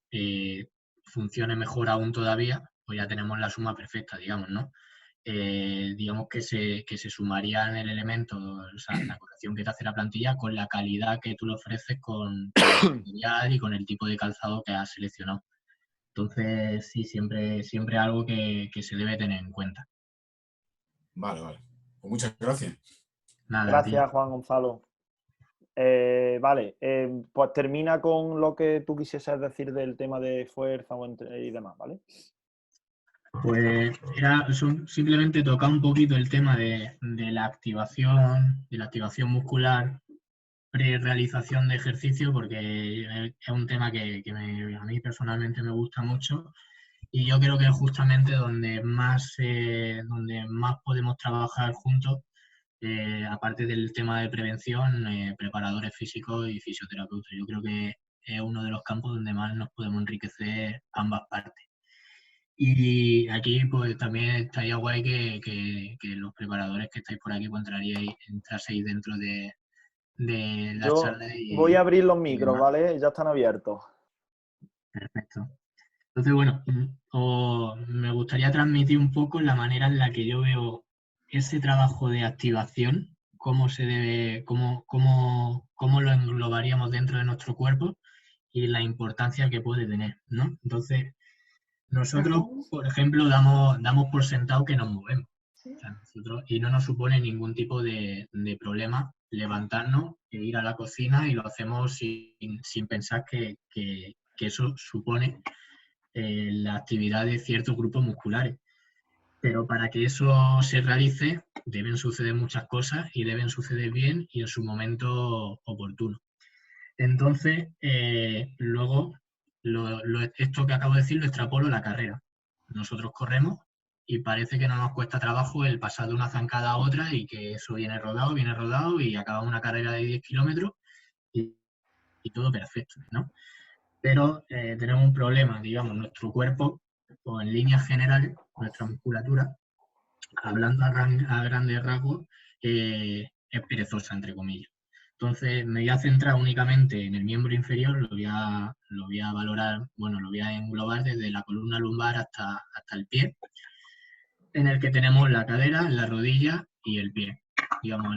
funcione mejor aún todavía, pues ya tenemos la suma perfecta, digamos, ¿no? digamos que se sumaría en el elemento, o sea, la corrección que te hace la plantilla con la calidad que tú le ofreces con el material y con el tipo de calzado que has seleccionado. Entonces, sí, siempre algo que se debe tener en cuenta. Vale, vale. Pues muchas gracias. Nada, Gracias, Juan Gonzalo. Vale, pues termina con lo que tú quisieses decir del tema de fuerza y demás, ¿vale? Pues simplemente tocar un poquito el tema de la activación muscular pre-realización de ejercicio, porque es un tema que a mí personalmente me gusta mucho y yo creo que es justamente donde más podemos trabajar juntos, aparte del tema de prevención, preparadores físicos y fisioterapeutas. Yo creo que es uno de los campos donde más nos podemos enriquecer ambas partes. Y aquí pues también estaría guay que los preparadores que estáis por aquí pues entraseis dentro de la Yo charla. voy a abrir los micros, ¿vale? Ya están abiertos. Perfecto. Entonces, bueno, me gustaría transmitir un poco la manera en la que yo veo ese trabajo de activación, cómo lo englobaríamos dentro de nuestro cuerpo y la importancia que puede tener, ¿no? Entonces, nosotros, por ejemplo, damos por sentado que nos movemos. O sea, y no nos supone ningún tipo de problema levantarnos e ir a la cocina y lo hacemos sin pensar que eso supone la actividad de ciertos grupos musculares. Pero para que eso se realice deben suceder muchas cosas y deben suceder bien y en su momento oportuno. Entonces, luego, esto que acabo de decir lo extrapolo a la carrera. Nosotros corremos y parece que no nos cuesta trabajo el pasar de una zancada a otra y que eso viene rodado y acabamos una carrera de 10 kilómetros y todo perfecto, ¿no? Pero tenemos un problema, digamos, nuestro cuerpo, o en líneas generales, nuestra musculatura, hablando a grandes rasgos, es perezosa, entre comillas. Entonces, me voy a centrar únicamente en el miembro inferior, lo voy a valorar, bueno, lo voy a englobar desde la columna lumbar hasta el pie, en el que tenemos la cadera, la rodilla y el pie. Digamos,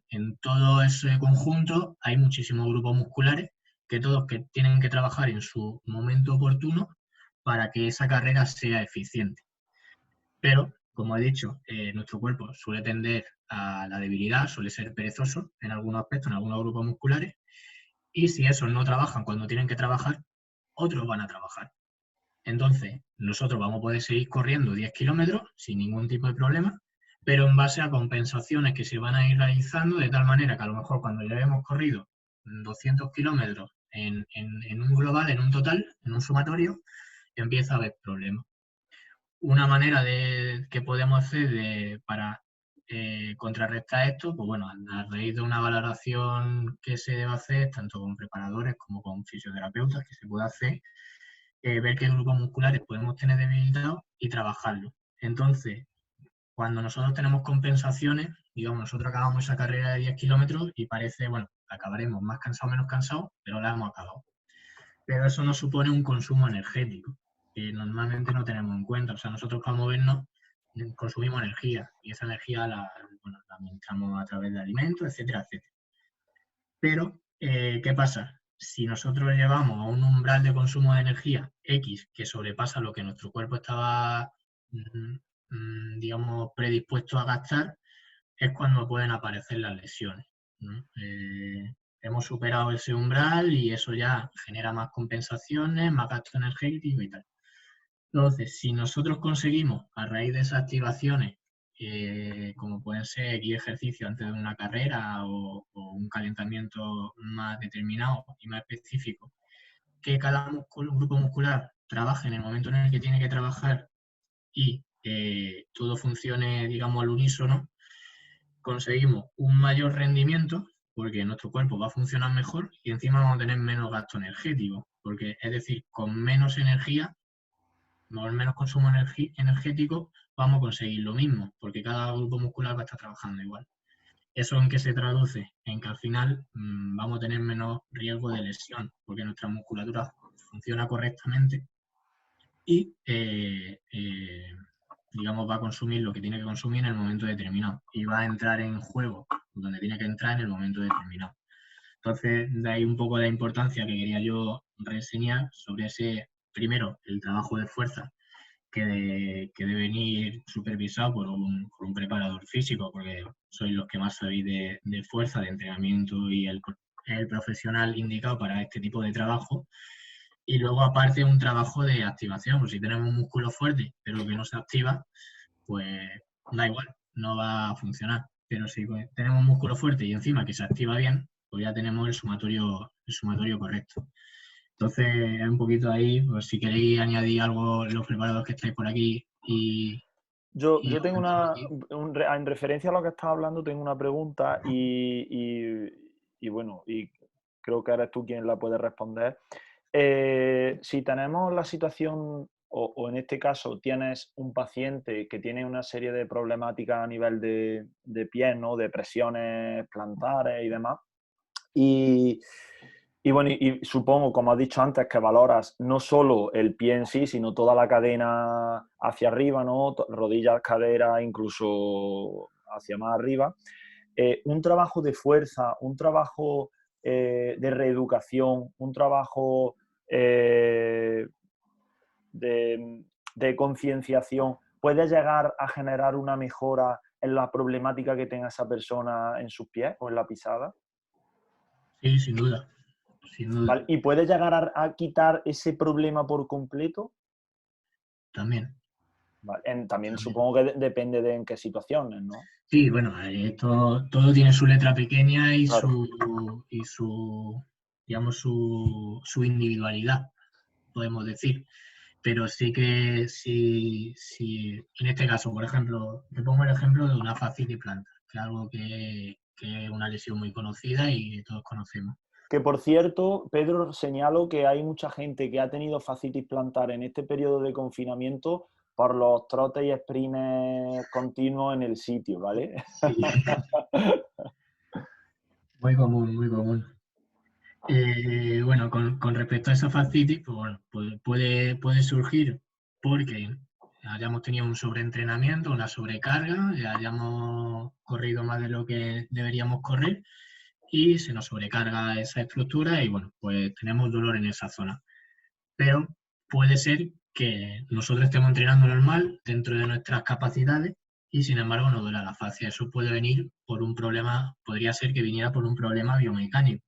en todo ese conjunto hay muchísimos grupos musculares que todos tienen que trabajar en su momento oportuno para que esa carrera sea eficiente. Pero, como he dicho, nuestro cuerpo suele tender a la debilidad, suele ser perezoso en algunos aspectos, en algunos grupos musculares, y si esos no trabajan cuando tienen que trabajar, otros van a trabajar. Entonces, nosotros vamos a poder seguir corriendo 10 kilómetros sin ningún tipo de problema, pero en base a compensaciones que se van a ir realizando de tal manera que a lo mejor cuando ya hemos corrido 200 kilómetros en un global, en un total, en un sumatorio, empieza a haber problemas. Una manera que podemos hacer para contrarrestar esto, pues bueno, a raíz de una valoración que se debe hacer tanto con preparadores como con fisioterapeutas, que se puede hacer, ver qué grupos musculares podemos tener debilitados y trabajarlos. Entonces, cuando nosotros tenemos compensaciones, digamos, nosotros acabamos esa carrera de 10 kilómetros y parece, bueno, acabaremos más cansados o menos cansados, pero la hemos acabado. Pero eso nos supone un consumo energético, que normalmente no tenemos en cuenta. O sea, nosotros para movernos consumimos energía y esa energía la administramos a través de alimentos, etcétera, etcétera. Pero, ¿qué pasa? Si nosotros llevamos a un umbral de consumo de energía X que sobrepasa lo que nuestro cuerpo estaba, digamos, predispuesto a gastar, es cuando pueden aparecer las lesiones, ¿no? Hemos superado ese umbral y eso ya genera más compensaciones, más gasto energético y tal. Entonces, si nosotros conseguimos, a raíz de esas activaciones, como pueden ser X ejercicios antes de una carrera o un calentamiento más determinado y más específico, que cada grupo muscular trabaje en el momento en el que tiene que trabajar y todo funcione, digamos, al unísono, conseguimos un mayor rendimiento porque nuestro cuerpo va a funcionar mejor y encima vamos a tener menos gasto energético, porque es decir, con menos energía, con menos consumo energético, vamos a conseguir lo mismo, porque cada grupo muscular va a estar trabajando igual. ¿Eso en qué se traduce? En que al final vamos a tener menos riesgo de lesión, porque nuestra musculatura funciona correctamente y digamos, va a consumir lo que tiene que consumir en el momento determinado y va a entrar en juego donde tiene que entrar en el momento determinado. Entonces, de ahí un poco la importancia que quería yo reseñar sobre ese, primero, el trabajo de fuerza que debe venir supervisado por un preparador físico, porque sois los que más sabéis de fuerza, de entrenamiento y el profesional indicado para este tipo de trabajo. Y luego, aparte, un trabajo de activación. Pues si tenemos un músculo fuerte, pero que no se activa, pues da igual, no va a funcionar. Pero si tenemos un músculo fuerte y encima que se activa bien, pues ya tenemos el sumatorio correcto. Entonces, un poquito ahí, pues si queréis añadir algo, los preparados que estáis por aquí Yo tengo en referencia a lo que estás hablando, tengo una pregunta y bueno, y creo que eres tú quien la puede responder. Si tenemos la situación, o en este caso tienes un paciente que tiene una serie de problemáticas a nivel de pies, ¿no? De presiones plantares y demás, y bueno, y supongo, como has dicho antes, que valoras no solo el pie en sí, sino toda la cadena hacia arriba, ¿no? Rodillas, cadera, incluso hacia más arriba. Un trabajo de fuerza, un trabajo de reeducación, un trabajo de concienciación, ¿puede llegar a generar una mejora en la problemática que tenga esa persona en sus pies o en la pisada? Sí, sin duda. Sin duda. ¿Vale? ¿Y puede llegar a quitar ese problema por completo? También. Vale. También supongo que depende de en qué situaciones, ¿no? Sí, bueno, todo tiene su letra pequeña y Claro. digamos, su individualidad, podemos decir. Pero sí que si en este caso, por ejemplo, te pongo el ejemplo de una fascitis plantar, que es algo que es una lesión muy conocida y que todos conocemos. Que por cierto, Pedro, señalo que hay mucha gente que ha tenido fascitis plantar en este periodo de confinamiento por los trotes y sprints continuos en el sitio, ¿vale? Sí. Muy común, muy común. Bueno, con respecto a esa fascitis, pues bueno, puede surgir porque hayamos tenido un sobreentrenamiento, una sobrecarga, hayamos corrido más de lo que deberíamos correr y se nos sobrecarga esa estructura y bueno, pues tenemos dolor en esa zona. Pero puede ser que nosotros estemos entrenando normal dentro de nuestras capacidades y sin embargo nos duela la fascia. Eso puede venir por un problema, podría ser que viniera por un problema biomecánico,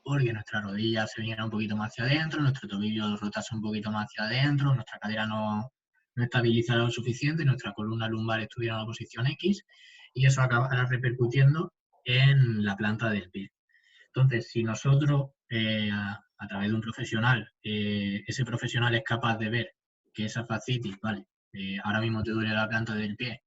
porque nuestra rodilla se viniera un poquito más hacia adentro, nuestro tobillo rotase un poquito más hacia adentro, nuestra cadera no estabilizara lo suficiente, nuestra columna lumbar estuviera en la posición X y eso acabará repercutiendo en la planta del pie. Entonces, si nosotros, a través de un profesional, ese profesional es capaz de ver que esa fascitis, vale, ahora mismo te duele la planta del pie,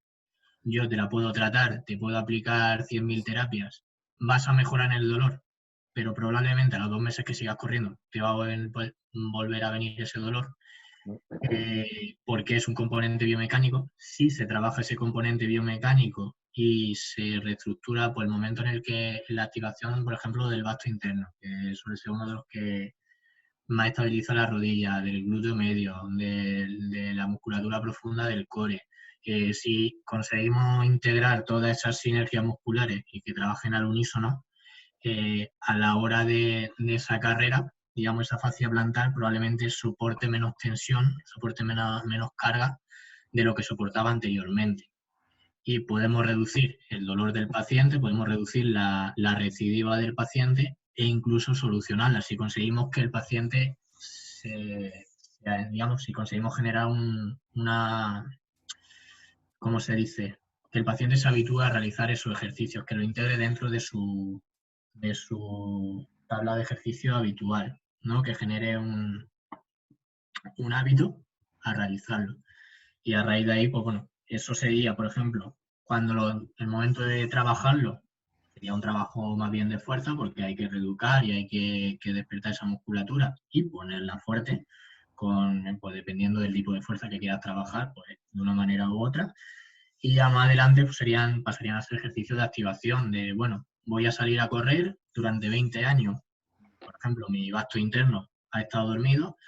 yo te la puedo tratar, te puedo aplicar 100.000 terapias, vas a mejorar en el dolor, pero probablemente a los 2 meses que sigas corriendo te va a volver a venir ese dolor, porque es un componente biomecánico. Si se trabaja ese componente biomecánico y se reestructura por el momento en el que la activación, por ejemplo, del vasto interno, que suele ser uno de los que más estabiliza la rodilla, del glúteo medio, de la musculatura profunda del core. Si conseguimos integrar todas esas sinergias musculares y que trabajen al unísono, a la hora de esa carrera, digamos, esa fascia plantar probablemente soporte menos tensión, soporte menos carga de lo que soportaba anteriormente. Y podemos reducir el dolor del paciente, podemos reducir la recidiva del paciente e incluso solucionarla si conseguimos que el paciente, digamos, si conseguimos generar ¿cómo se dice? Que el paciente se habitúe a realizar esos ejercicios, que lo integre dentro de su tabla de ejercicio habitual, ¿no? Que genere un hábito a realizarlo. Y a raíz de ahí, pues bueno, eso sería, por ejemplo, cuando el momento de trabajarlo sería un trabajo más bien de fuerza porque hay que reeducar y hay que despertar esa musculatura y ponerla fuerte, pues dependiendo del tipo de fuerza que quieras trabajar, pues de una manera u otra. Y ya más adelante pues pasarían a ser ejercicios de activación, de bueno, voy a salir a correr durante 20 años, por ejemplo, mi vasto interno ha estado dormido,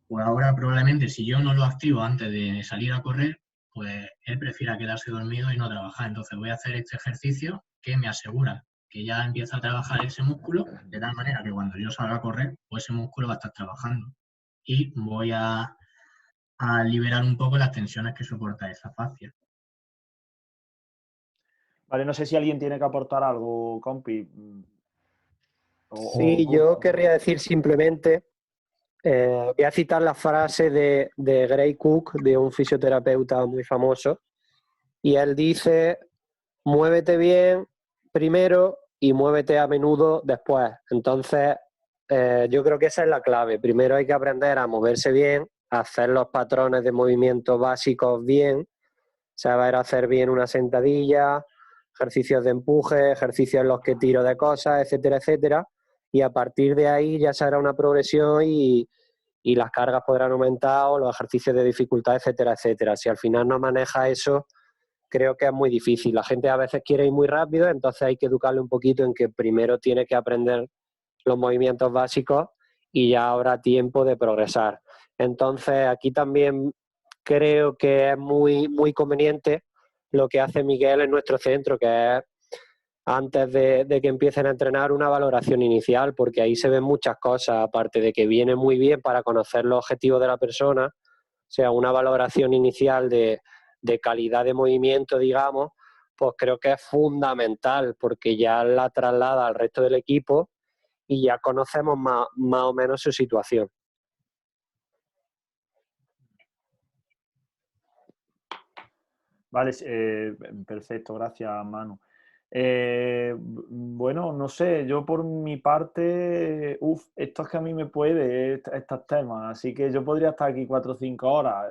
pues ahora probablemente si yo no lo activo antes de salir a correr, pues él prefiera quedarse dormido y no trabajar. Entonces voy a hacer este ejercicio que me asegura que ya empieza a trabajar ese músculo, de tal manera que cuando yo salga a correr, pues ese músculo va a estar trabajando. Y voy a liberar un poco las tensiones que soporta esa fascia. Vale, no sé si alguien tiene que aportar algo, compi. Sí, yo querría decir simplemente, voy a citar la frase de Gray Cook, de un fisioterapeuta muy famoso, y él dice, muévete bien primero y muévete a menudo después. Entonces, yo creo que esa es la clave. Primero hay que aprender a moverse bien, a hacer los patrones de movimiento básicos bien, saber hacer bien una sentadilla, ejercicios de empuje, ejercicios en los que tiro de cosas, etcétera, etcétera. Y a partir de ahí ya será una progresión y las cargas podrán aumentar o los ejercicios de dificultad, etcétera, etcétera. Si al final no maneja eso, creo que es muy difícil. La gente a veces quiere ir muy rápido, entonces hay que educarle un poquito en que primero tiene que aprender los movimientos básicos y ya habrá tiempo de progresar. Entonces aquí también creo que es muy, muy conveniente lo que hace Miguel en nuestro centro, que es antes de que empiecen a entrenar una valoración inicial, porque ahí se ven muchas cosas, aparte de que viene muy bien para conocer los objetivos de la persona, o sea, una valoración inicial de calidad de movimiento, digamos, pues creo que es fundamental, porque ya la traslada al resto del equipo y ya conocemos más o menos su situación. Vale, perfecto, gracias, Manu. Bueno, no sé, yo por mi parte, esto es que a mí me puede, estos temas, así que yo podría estar aquí 4 o 5 horas.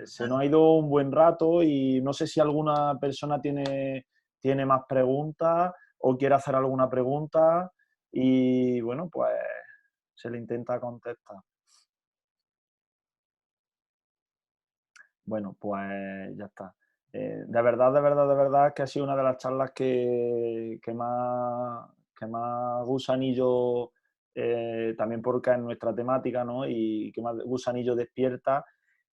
Se nos ha ido un buen rato y no sé si alguna persona tiene más preguntas o quiere hacer alguna pregunta y bueno, pues se le intenta contestar. Bueno, pues ya está. De verdad que ha sido una de las charlas que más gusanillo, también porque es nuestra temática, ¿no? Y que más gusanillo despierta.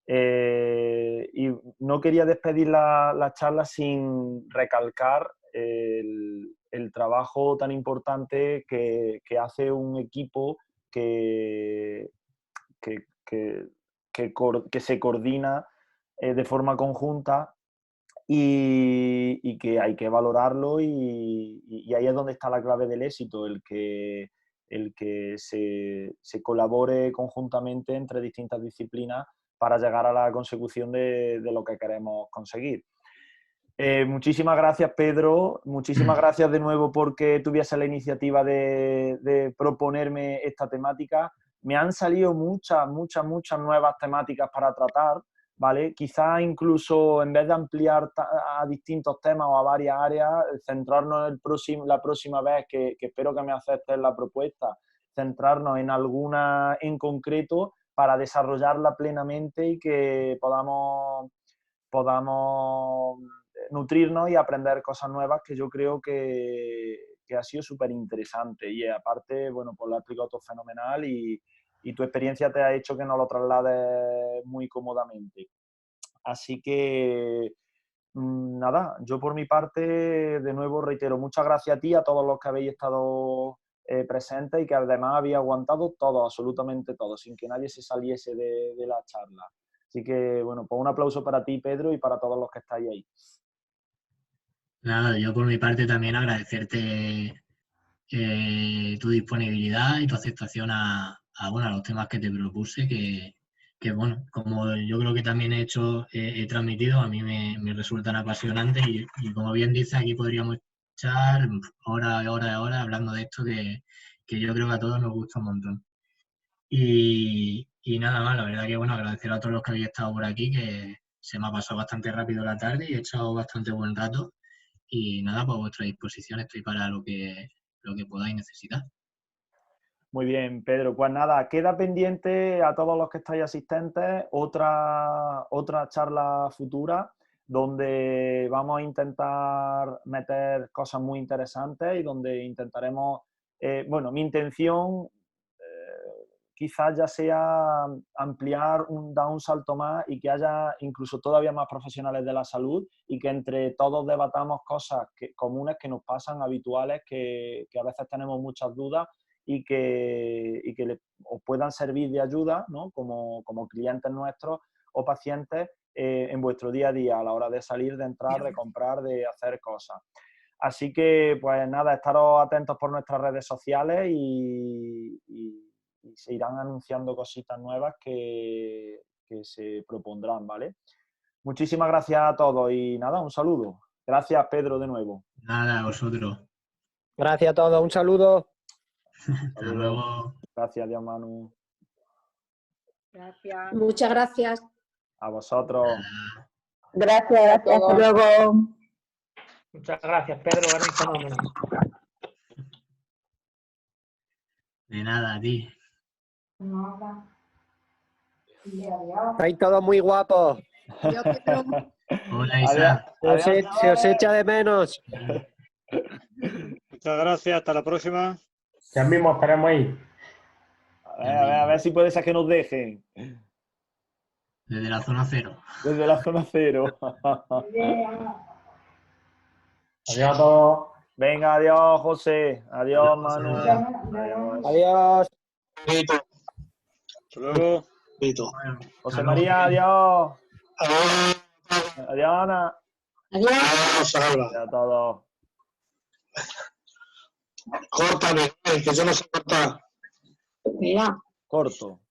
Y no quería despedir la charla sin recalcar el trabajo tan importante que hace un equipo que se coordina de forma conjunta y que hay que valorarlo y ahí es donde está la clave del éxito, el que se colabore conjuntamente entre distintas disciplinas para llegar a la consecución de lo que queremos conseguir. Muchísimas gracias, Pedro. Muchísimas gracias de nuevo porque tuviese la iniciativa de proponerme esta temática. Me han salido muchas nuevas temáticas para tratar, ¿vale? Quizás incluso en vez de ampliar a distintos temas o a varias áreas, centrarnos la próxima vez, que espero que me aceptes la propuesta, centrarnos en alguna en concreto para desarrollarla plenamente y que podamos nutrirnos y aprender cosas nuevas, que yo creo que ha sido súper interesante. Y aparte, bueno, pues lo has explicado todo fenomenal y tu experiencia te ha hecho que nos lo traslades muy cómodamente. Así que, nada, yo por mi parte, de nuevo reitero, muchas gracias a ti, a todos los que habéis estado presentes y que además habéis aguantado todo, absolutamente todo, sin que nadie se saliese de la charla. Así que, bueno, pues un aplauso para ti, Pedro, y para todos los que estáis ahí. Nada, yo por mi parte también agradecerte tu disponibilidad y tu aceptación a los temas que te propuse, que bueno, como yo creo que también he transmitido, a mí me resultan apasionantes y como bien dice, aquí podríamos echar horas hablando de esto que yo creo que a todos nos gusta un montón. Y nada más, la verdad que bueno, agradecer a todos los que habéis estado por aquí, que se me ha pasado bastante rápido la tarde y he echado bastante buen rato. Y nada, pues a vuestra disposición estoy para lo que podáis necesitar. Muy bien, Pedro. Pues nada, queda pendiente a todos los que estáis asistentes otra charla futura donde vamos a intentar meter cosas muy interesantes y donde intentaremos, bueno, mi intención quizás ya sea ampliar, dar un salto más y que haya incluso todavía más profesionales de la salud y que entre todos debatamos cosas comunes que nos pasan, habituales, que a veces tenemos muchas dudas y que os puedan servir de ayuda, ¿no? Como clientes nuestros o pacientes en vuestro día a día a la hora de salir, de entrar, de comprar, de hacer cosas. Así que, pues nada, estaros atentos por nuestras redes sociales y se irán anunciando cositas nuevas que se propondrán, ¿vale? Muchísimas gracias a todos y nada, un saludo. Gracias, Pedro, de nuevo. Nada, a vosotros. Gracias a todos, un saludo. Hasta luego. Gracias, Dios Manu. Gracias. Muchas gracias. A vosotros. Gracias. Hasta luego. Muchas gracias, Pedro. Eres un fenómeno. De nada, a ti. Estáis todos muy guapos. Yo quiero... Hola, Isa. Se os echa de menos. Muchas gracias, hasta la próxima. Ya mismo estaremos ahí. A ver si puede ser que nos dejen. Desde la zona cero. Desde la zona cero. Adiós a todos. Venga, adiós, José. Adiós, Manu. Adiós. Hasta luego. José María, adiós. Adiós, Ana. Adiós. Adiós a todos. Córtame, que yo no sé cortar. Mira. Corto.